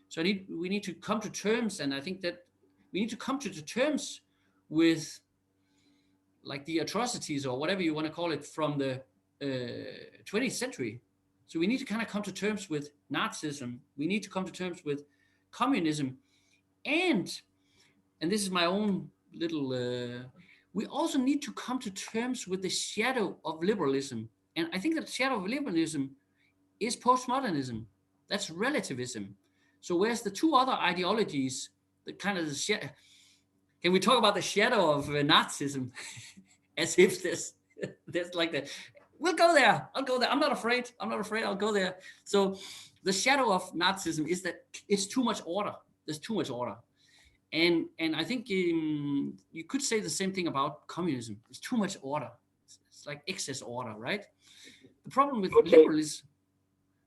So we need to come to terms, and I think that we need to come to the terms with like the atrocities or whatever you want to call it from the 20th century. So we need to kind of come to terms with Nazism. We need to come to terms with communism, and this is my own little. We also need to come to terms with the shadow of liberalism, and I think that the shadow of liberalism is postmodernism. That's relativism. So whereas the two other ideologies, the kind of can we talk about the shadow of Nazism? As if there's like the, we'll go there. I'll go there. I'm not afraid. I'll go there. So the shadow of Nazism is that it's too much order. There's too much order. And I think you could say the same thing about communism. It's too much order. It's like excess order, right? The problem with Okay, liberalism.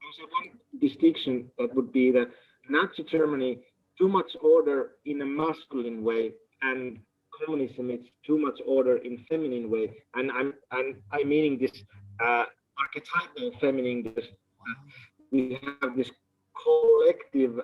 also one distinction that would be that Nazi Germany, too much order in a masculine way, and communism is too much order in feminine way. And I'm meaning this archetypal feminine. We have this collective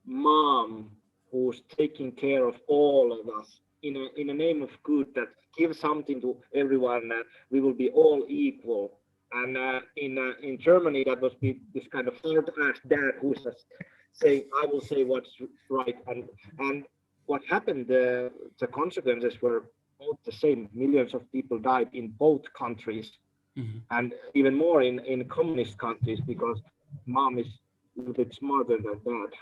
mom who's taking care of all of us in a name of good, that gives something to everyone, that we will be all equal. And in Germany, that was this kind of hard-ass dad who's just saying, "I will say what's right," and what happened? The consequences were both the same. Millions of people died in both countries, and even more in communist countries, because mom is a little bit smarter than dad.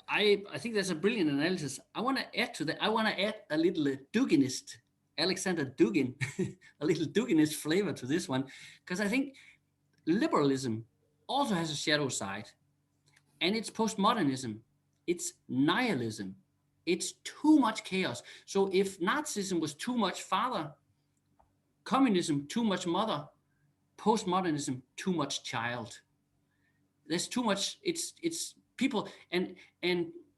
I think that's a brilliant analysis. I want to add to that. I want to add a little Duginist, Alexander Dugin, a little Duginist flavor to this one, because I think liberalism also has a shadow side, and it's postmodernism, it's nihilism, it's too much chaos. So if Nazism was too much father, communism too much mother, postmodernism too much child. There's too much. It's people, and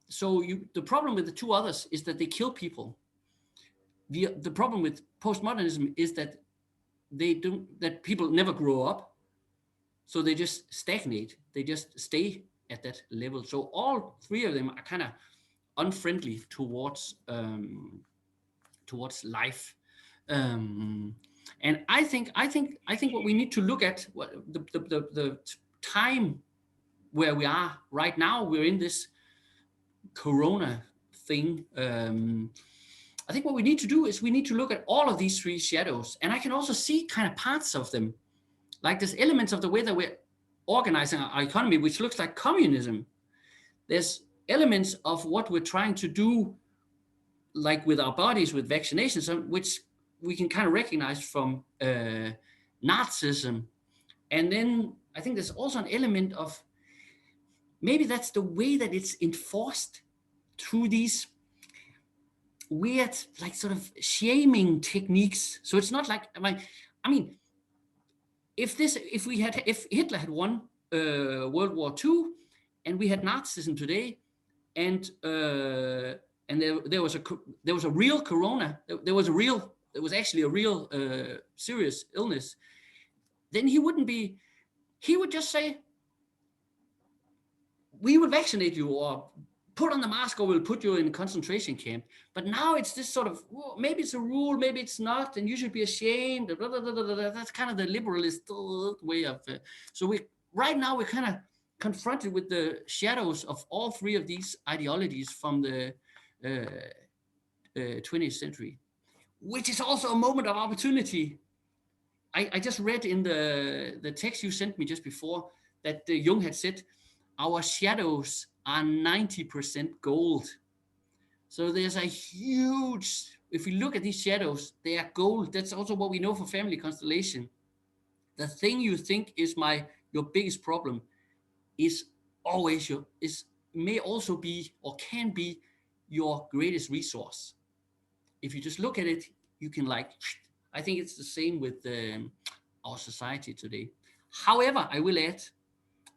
so the problem with the two others is that they kill people. The problem with postmodernism is that that people never grow up, so they just stagnate. They just stay at that level. So all three of them are kind of unfriendly towards life. And I think what we need to look at, what the time where we are right now, we're in this corona thing. I think what we need to do is we need to look at all of these three shadows, and I can also see kind of parts of them, like there's elements of the way that we're organizing our economy, which looks like communism. There's elements of what we're trying to do, like with our bodies, with vaccinations, which we can kind of recognize from Nazism. And then I think there's also an element of maybe that's the way that it's enforced through these weird, like sort of shaming techniques. So it's not like, I mean, if Hitler had won World War II, and we had Nazism today, and there was a real corona, there was actually a real serious illness, then he would just say, we will vaccinate you, or put on the mask, or we'll put you in a concentration camp. But now it's this sort of, well, maybe it's a rule, maybe it's not, and you should be ashamed. Blah, blah, blah, blah, blah. That's kind of the liberalist way of. So right now we're kind of confronted with the shadows of all three of these ideologies from the 20th century, which is also a moment of opportunity. I just read in the text you sent me just before that Jung had said, our shadows are 90% gold. So there's a huge, if we look at these shadows, they are gold. That's also what we know for family constellation. The thing you think is your biggest problem is always may also be, or can be, your greatest resource. If you just look at it, you can I think it's the same with our society today. However, I will add,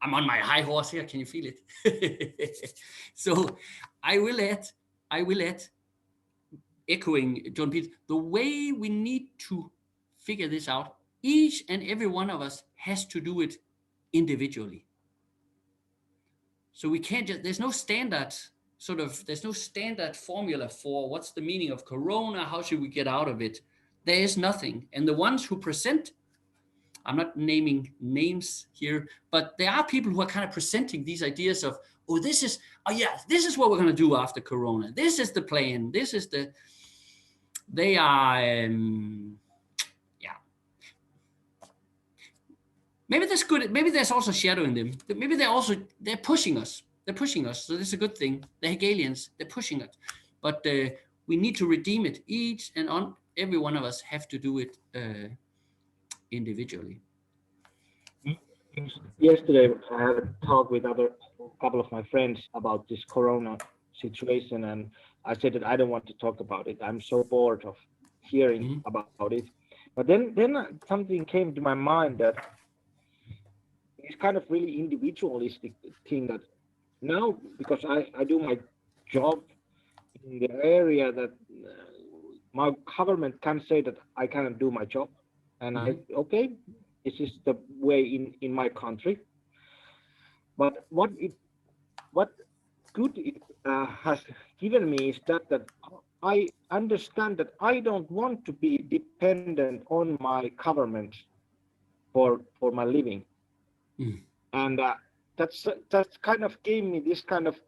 I'm on my high horse here. Can you feel it? So I will add, echoing Jordan Peterson, the way we need to figure this out, each and every one of us has to do it individually. So we can't there's no standard formula for what's the meaning of corona, how should we get out of it? There is nothing. And the ones who present, I'm not naming names here, but there are people who are kind of presenting these ideas of, this is what we're going to do after corona. This is the plan. They are, maybe that's good. Maybe there's also shadow in them. Maybe they're pushing us. They're pushing us. So that's a good thing. The Hegelians, they're pushing us. But we need to redeem it. Each and every one of us have to do it individually. Yesterday, I had a talk with a couple of my friends about this corona situation, and I said that I don't want to talk about it. I'm so bored of hearing about it. But then something came to my mind, that it's kind of really individualistic thing, that now, because I do my job in the area that my government can say that I cannot do my job, and this is the way in my country. But what good it has given me is that I understand that I don't want to be dependent on my government for my living. And that's kind of gave me this kind of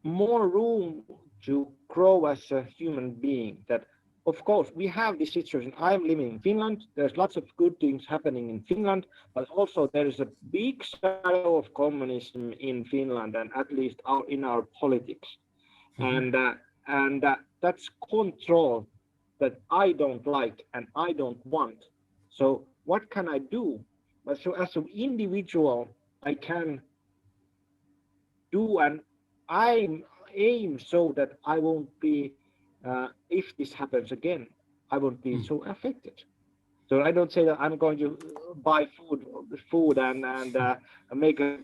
more room to grow as a human being. That of course we have this situation. I'm living in Finland. There's lots of good things happening in Finland, but also there is a big shadow of communism in Finland, and at least in our politics. And that's control that I don't like and I don't want. So what can I do? But so as an individual, I can do, and I aim so that I won't be, if this happens again, I won't be so affected. So I don't say that I'm going to buy food and make a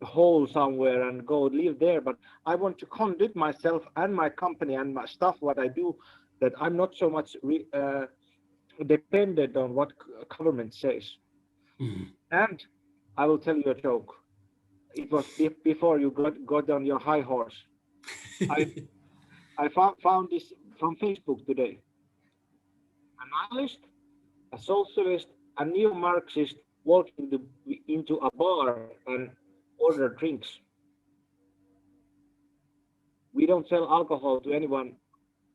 hole somewhere and go live there, but I want to conduct myself and my company and my stuff, what I do, that I'm not so much dependent on what government says. And I will tell you a joke. It was before you got on your high horse. I found this from Facebook today. A nihilist, a socialist, a neo-Marxist walk into a bar and order drinks. We don't sell alcohol to anyone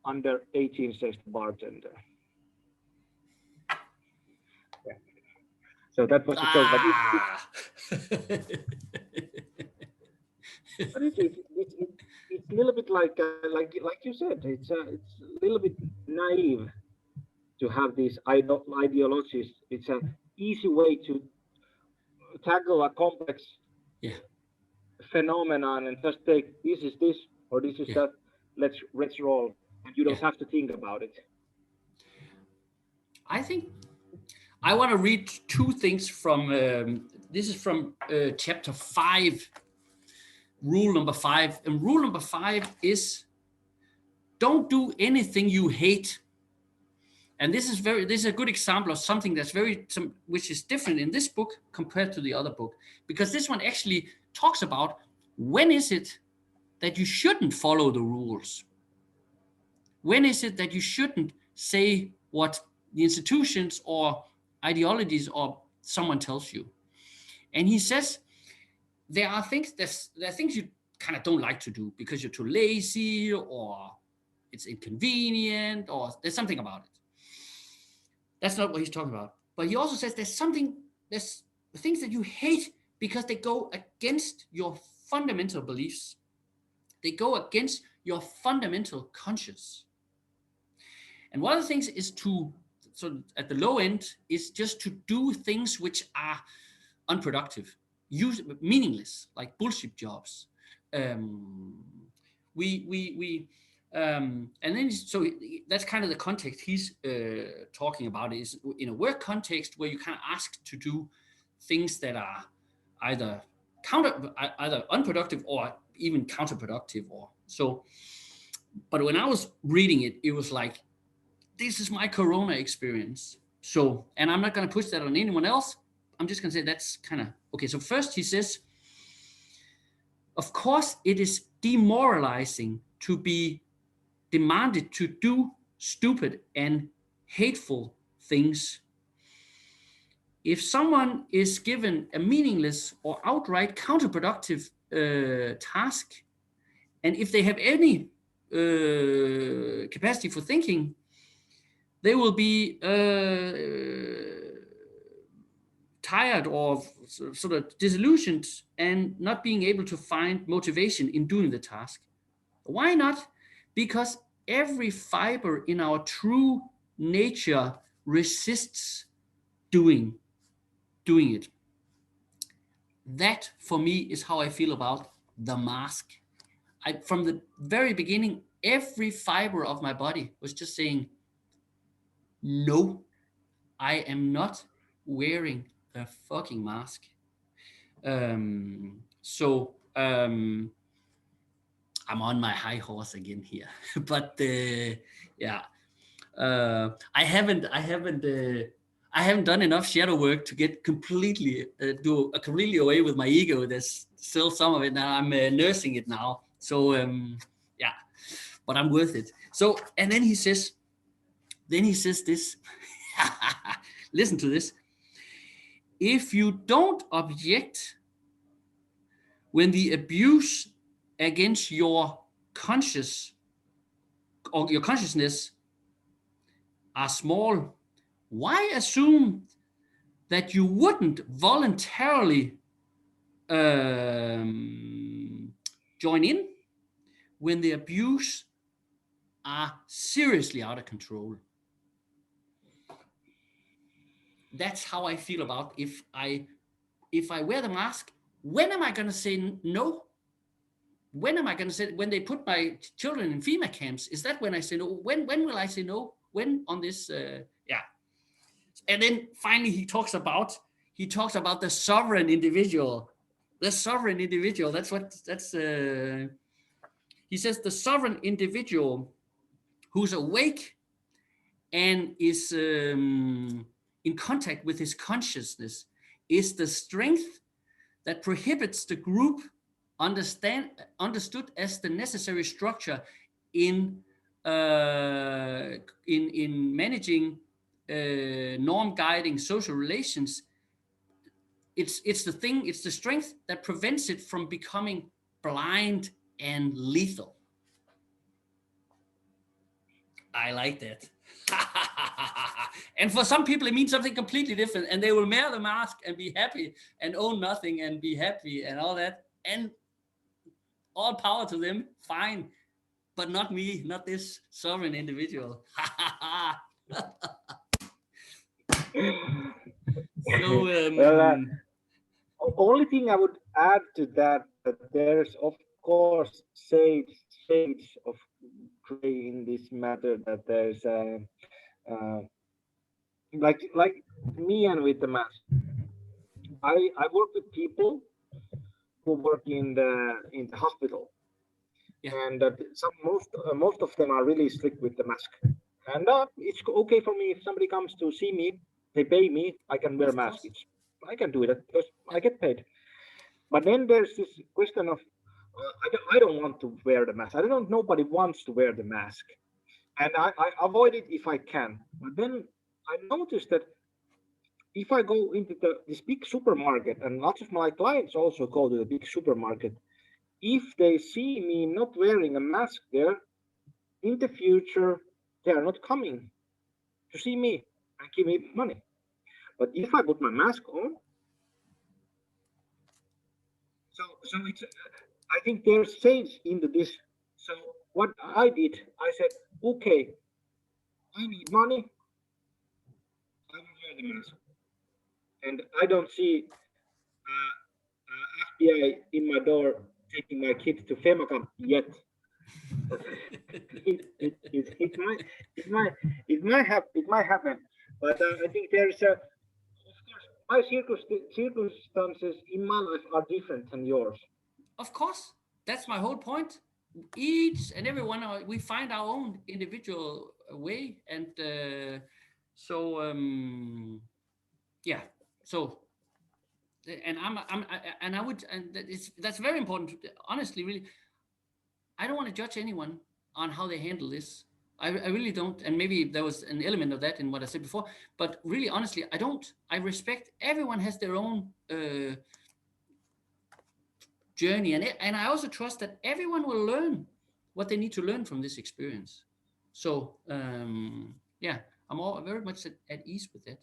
under 18, says the bartender. Yeah. So that was a joke, but it's a little bit like you said, it's a little bit naive to have these ideologies. It's an easy way to tackle a complex phenomenon and just take this is this or this is that. Let's roll, and you don't have to think about it. I think I want to read two things from. This is from chapter 5, rule number 5, and rule number 5 is: don't do anything you hate. And this is a good example of something that's which is different in this book compared to the other book, because this one actually talks about when is it that you shouldn't follow the rules? When is it that you shouldn't say what the institutions or ideologies or someone tells you? And he says there are things you kind of don't like to do because you're too lazy or it's inconvenient or there's something about it. That's not what he's talking about. But he also says there's things that you hate because they go against your fundamental beliefs. They go against your fundamental conscience. And one of the things is so at the low end is just to do things which are unproductive, meaningless, like bullshit jobs. And then so that's kind of the context he's talking about, is in a work context where you kind of asked to do things that are either unproductive or even counterproductive or so. But when I was reading it, it was like, this is my Corona experience. So, and I'm not going to push that on anyone else. I'm just going to say that's kind of okay. So first he says, of course it is demoralizing to be demanded to do stupid and hateful things. If someone is given a meaningless or outright counterproductive task, and if they have any capacity for thinking, they will be tired or sort of disillusioned and not being able to find motivation in doing the task. Why not? Because every fiber in our true nature resists doing it. That for me is how I feel about the mask. From the very beginning, every fiber of my body was just saying, no, I am not wearing a fucking mask. So I'm on my high horse again here, but yeah, I haven't done enough shadow work to get completely away with my ego. There's still some of it now. I'm nursing it now. So yeah, but I'm worth it. So, and then he says this, listen to this. If you don't object when the abuse against your conscious or your consciousness are small, why assume that you wouldn't voluntarily join in when the abuse are seriously out of control? That's how I feel about if I wear the mask. When am I going to say no? When am I going to say, when they put my children in FEMA camps, is that when I say no? When will I say no? When on this? Yeah. And then finally he talks about the sovereign individual. The sovereign individual. He says the sovereign individual who's awake and is in contact with his consciousness is the strength that prohibits the group understood as the necessary structure in managing norm guiding social relations. It's the strength that prevents it from becoming blind and lethal. I like that. And for some people it means something completely different, and they will wear the mask and be happy and own nothing and be happy and all that, and all power to them, fine, but not me, not this sovereign individual. So only thing I would add to that there's of course shades of gray in this matter, that there's like me and with the mask. I work with people who work in the hospital, yeah. And most of them are really strict with the mask, and it's okay for me if somebody comes to see me, they pay me, I can wear mask. I can do it because I get paid. But then there's this question of I don't want to wear the mask. I don't. Nobody wants to wear the mask, and I avoid it if I can. But then I noticed that if I go into this big supermarket, and lots of my clients also go to the big supermarket, if they see me not wearing a mask there, in the future, they are not coming to see me and give me money. But if I put my mask on, so it's, I think there's change into this. So what I did, I said, okay, I need money, I will wear the mask. And I don't see FBI in my door taking my kids to FEMA camp yet. It might happen, but I think there's of course my circumstances in my life are different than yours. Of course, that's my whole point. Each and every one, we find our own individual way, and yeah. So, and that's very important. Honestly, really, I don't want to judge anyone on how they handle this. I really don't. And maybe there was an element of that in what I said before, but really, honestly, I don't. I respect everyone has their own journey, and I also trust that everyone will learn what they need to learn from this experience. So yeah, I'm all very much at ease with that.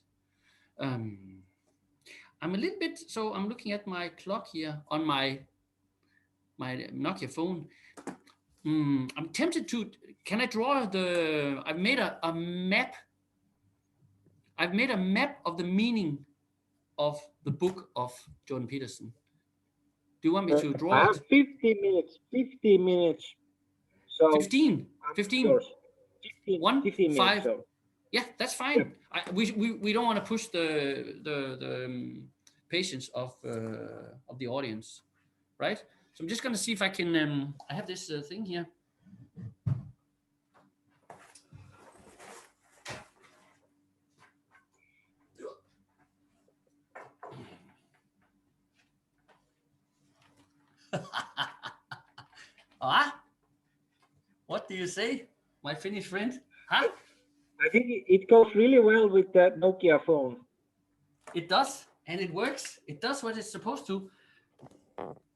I'm a little bit, so I'm looking at my clock here on my Nokia phone. I'm tempted to, can I draw I've made a map. I've made a map of the meaning of the book of Jordan Peterson. Do you want me to draw I it? have 50 minutes. So 15. 15. 1, 15 minutes, 5. so. Yeah, that's fine. Yeah. We don't want to push the patience of the audience, right? So I'm just going to see if I can. I have this thing here. Ah, what do you say? my Finnish friend? Huh? I think it goes really well with the Nokia phone. It does, and it works. It does what it's supposed to.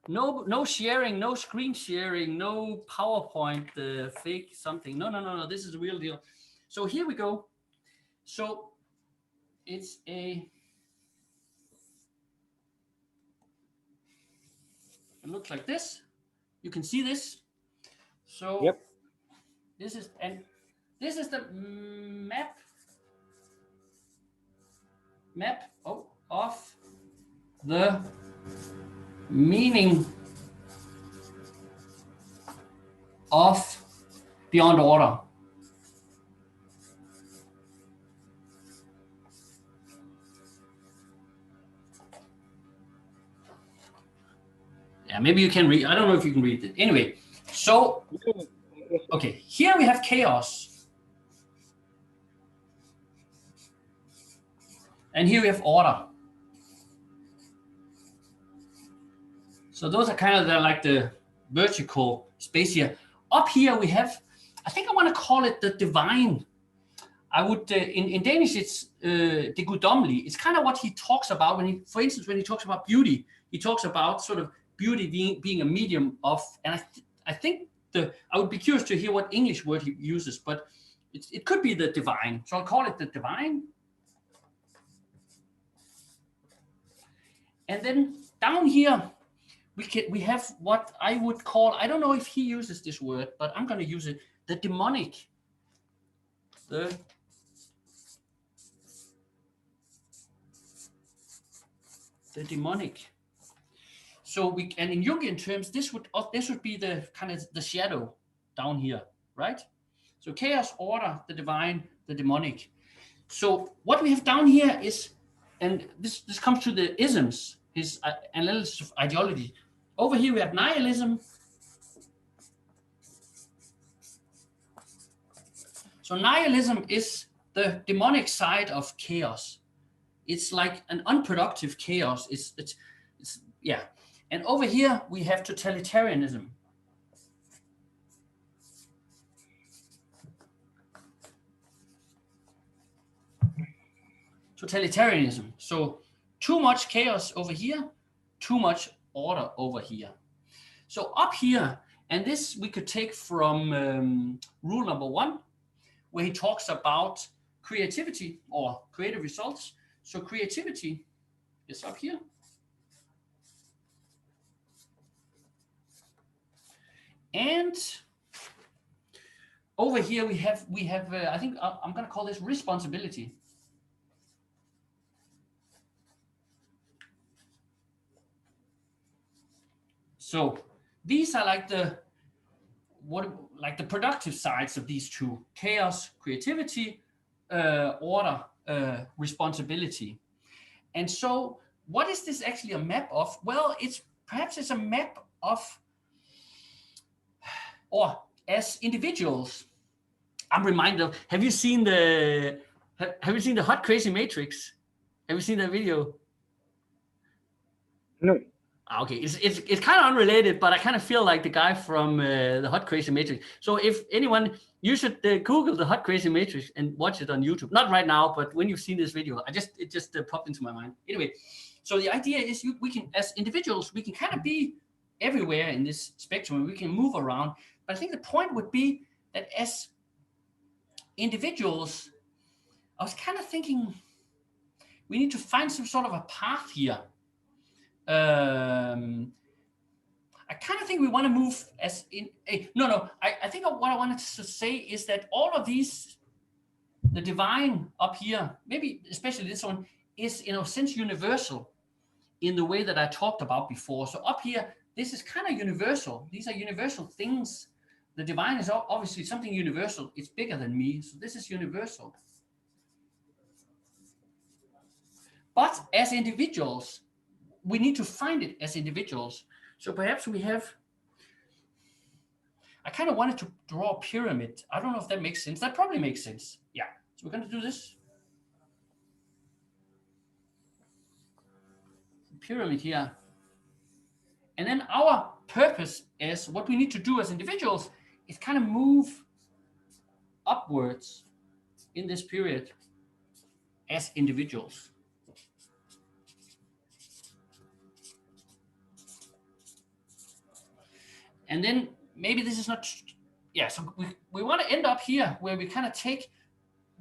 No sharing, no screen sharing, no PowerPoint fake something. No. This is the real deal. So here we go. So it looks like this. You can see this. So Yep. this is the map of the meaning of beyond order. Yeah, maybe you can read. I don't know if you can read it. Anyway, so okay, here we have chaos. And here we have order. So those are kind of like the vertical space here. Up here we have, I think I want to call it the divine. I would, in Danish, it's det guddommelige. It's kind of what he talks about when he, for instance, when he talks about beauty, he talks about sort of beauty being a medium of, and I think I would be curious to hear what English word he uses, but it could be the divine. So I'll call it the divine. And then down here, we have what I would call, I don't know if he uses this word, but I'm going to use it, the demonic. The demonic. So and in Jungian terms, this would be the kind of the shadow down here, right? So chaos, order, the divine, the demonic. So what we have down here is, and this comes to the isms, his analysis of ideology. Over here we have nihilism. So nihilism is the demonic side of chaos. It's like an unproductive chaos. It's yeah. And over here we have totalitarianism. Totalitarianism. So too much chaos over here, too much order over here. So up here, and this we could take from rule number 1, where he talks about creativity or creative results. So creativity is up here. And over here we have I think I'm going to call this responsibility. So these are like the productive sides of these two: chaos, creativity, order, responsibility. And so what is this actually a map of? Well, perhaps it's a map of, or as individuals, I'm reminded of, have you seen the Hot Crazy Matrix? Have you seen that video? No. Okay, it's kind of unrelated, but I kind of feel like the guy from the Hot Crazy Matrix. So if anyone, you should Google the Hot Crazy Matrix and watch it on YouTube. Not right now, but when you've seen this video, it just popped into my mind. Anyway, so the idea is we can, as individuals, we can kind of be everywhere in this spectrum, and we can move around. But I think the point would be that as individuals, I was kind of thinking we need to find some sort of a path here. I kind of think we want to move as in I think what I wanted to say is that all of these, the divine up here, maybe especially this one, is in a sense universal in the way that I talked about before. So up here, this is kind of universal. These are universal things. The divine is obviously something universal. It's bigger than me, so this is universal. But as individuals, we need to find it as individuals. So perhaps I kind of wanted to draw a pyramid. I don't know if that makes sense. That probably makes sense. Yeah. So we're going to do this. Pyramid here. And then our purpose is what we need to do as individuals is kind of move upwards in this period as individuals. And then maybe this is not, yeah, so we want to end up here where we kind of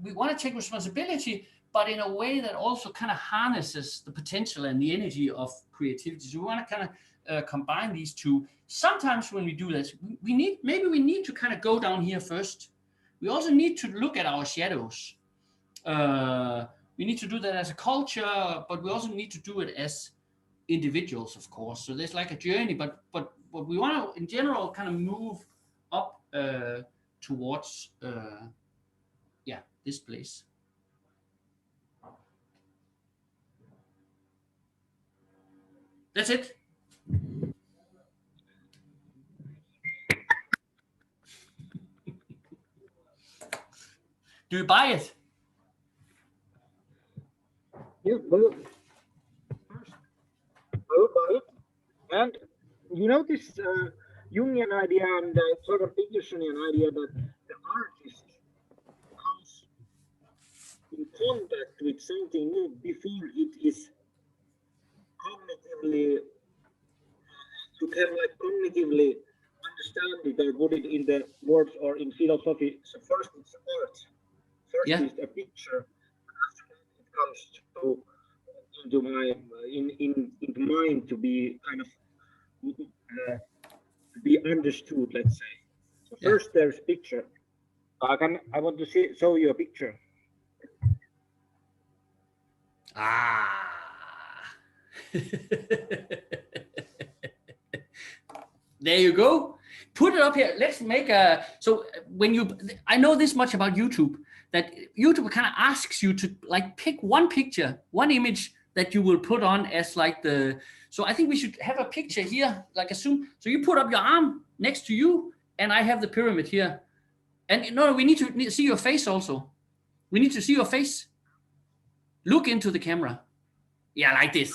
we want to take responsibility, but in a way that also kind of harnesses the potential and the energy of creativity. So we want to kind of combine these two. Sometimes when we do this, we need to kind of go down here first. We also need to look at our shadows. We need to do that as a culture, but we also need to do it as individuals, of course. So there's like a journey, but we want to, in general, kind of move up towards this place. That's it. Do you buy it? Yeah, well, first, I would buy it. And you know this Jungian idea and sort of Petersonian idea that the artist comes in contact with something new before it is cognitively, you can like cognitively understand it or put it in the words or in philosophy. So first it's art, first is a picture, after that it comes to into my into mind to be kind of to be understood, let's say. So first there's picture. I want to show you a picture. There you go. Put it up here. Let's make a, so when you, I know this much about YouTube, that YouTube kind of asks you to like pick one picture, one image that you will put on as like the, so I think we should have a picture here, like a zoom. So you put up your arm next to you and I have the pyramid here. And no, we need to see your face also. We need to see your face. Look into the camera. Yeah, like this.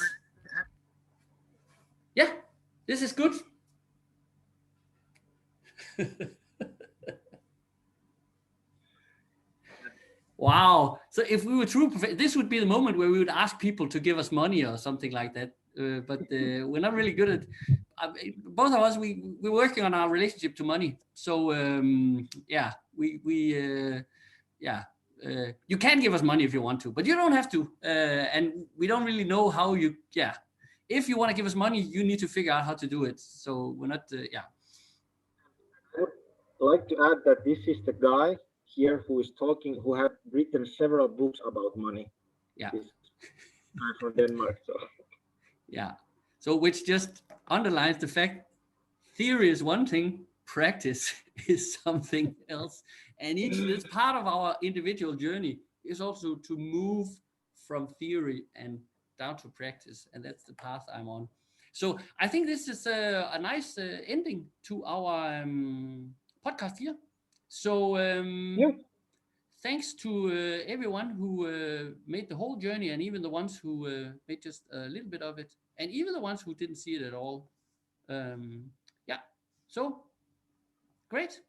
Yeah, this is good. Wow. So if we were true, this would be the moment where we would ask people to give us money or something like that. But we're not really good at, both of us, we're working on our relationship to money. So you can give us money if you want to, but you don't have to. And we don't really know how you, if you want to give us money, you need to figure out how to do it. So we're not, I would like to add that this is the guy here who is talking, who had written several books about money. Yeah. This guy from Denmark. So. Yeah. So which just underlines the fact theory is one thing, practice is something else. And it's part of our individual journey is also to move from theory and down to practice. And that's the path I'm on. So I think this is a nice ending to our podcast here. So thanks to everyone who made the whole journey, and even the ones who made just a little bit of it, and even the ones who didn't see it at all. So great.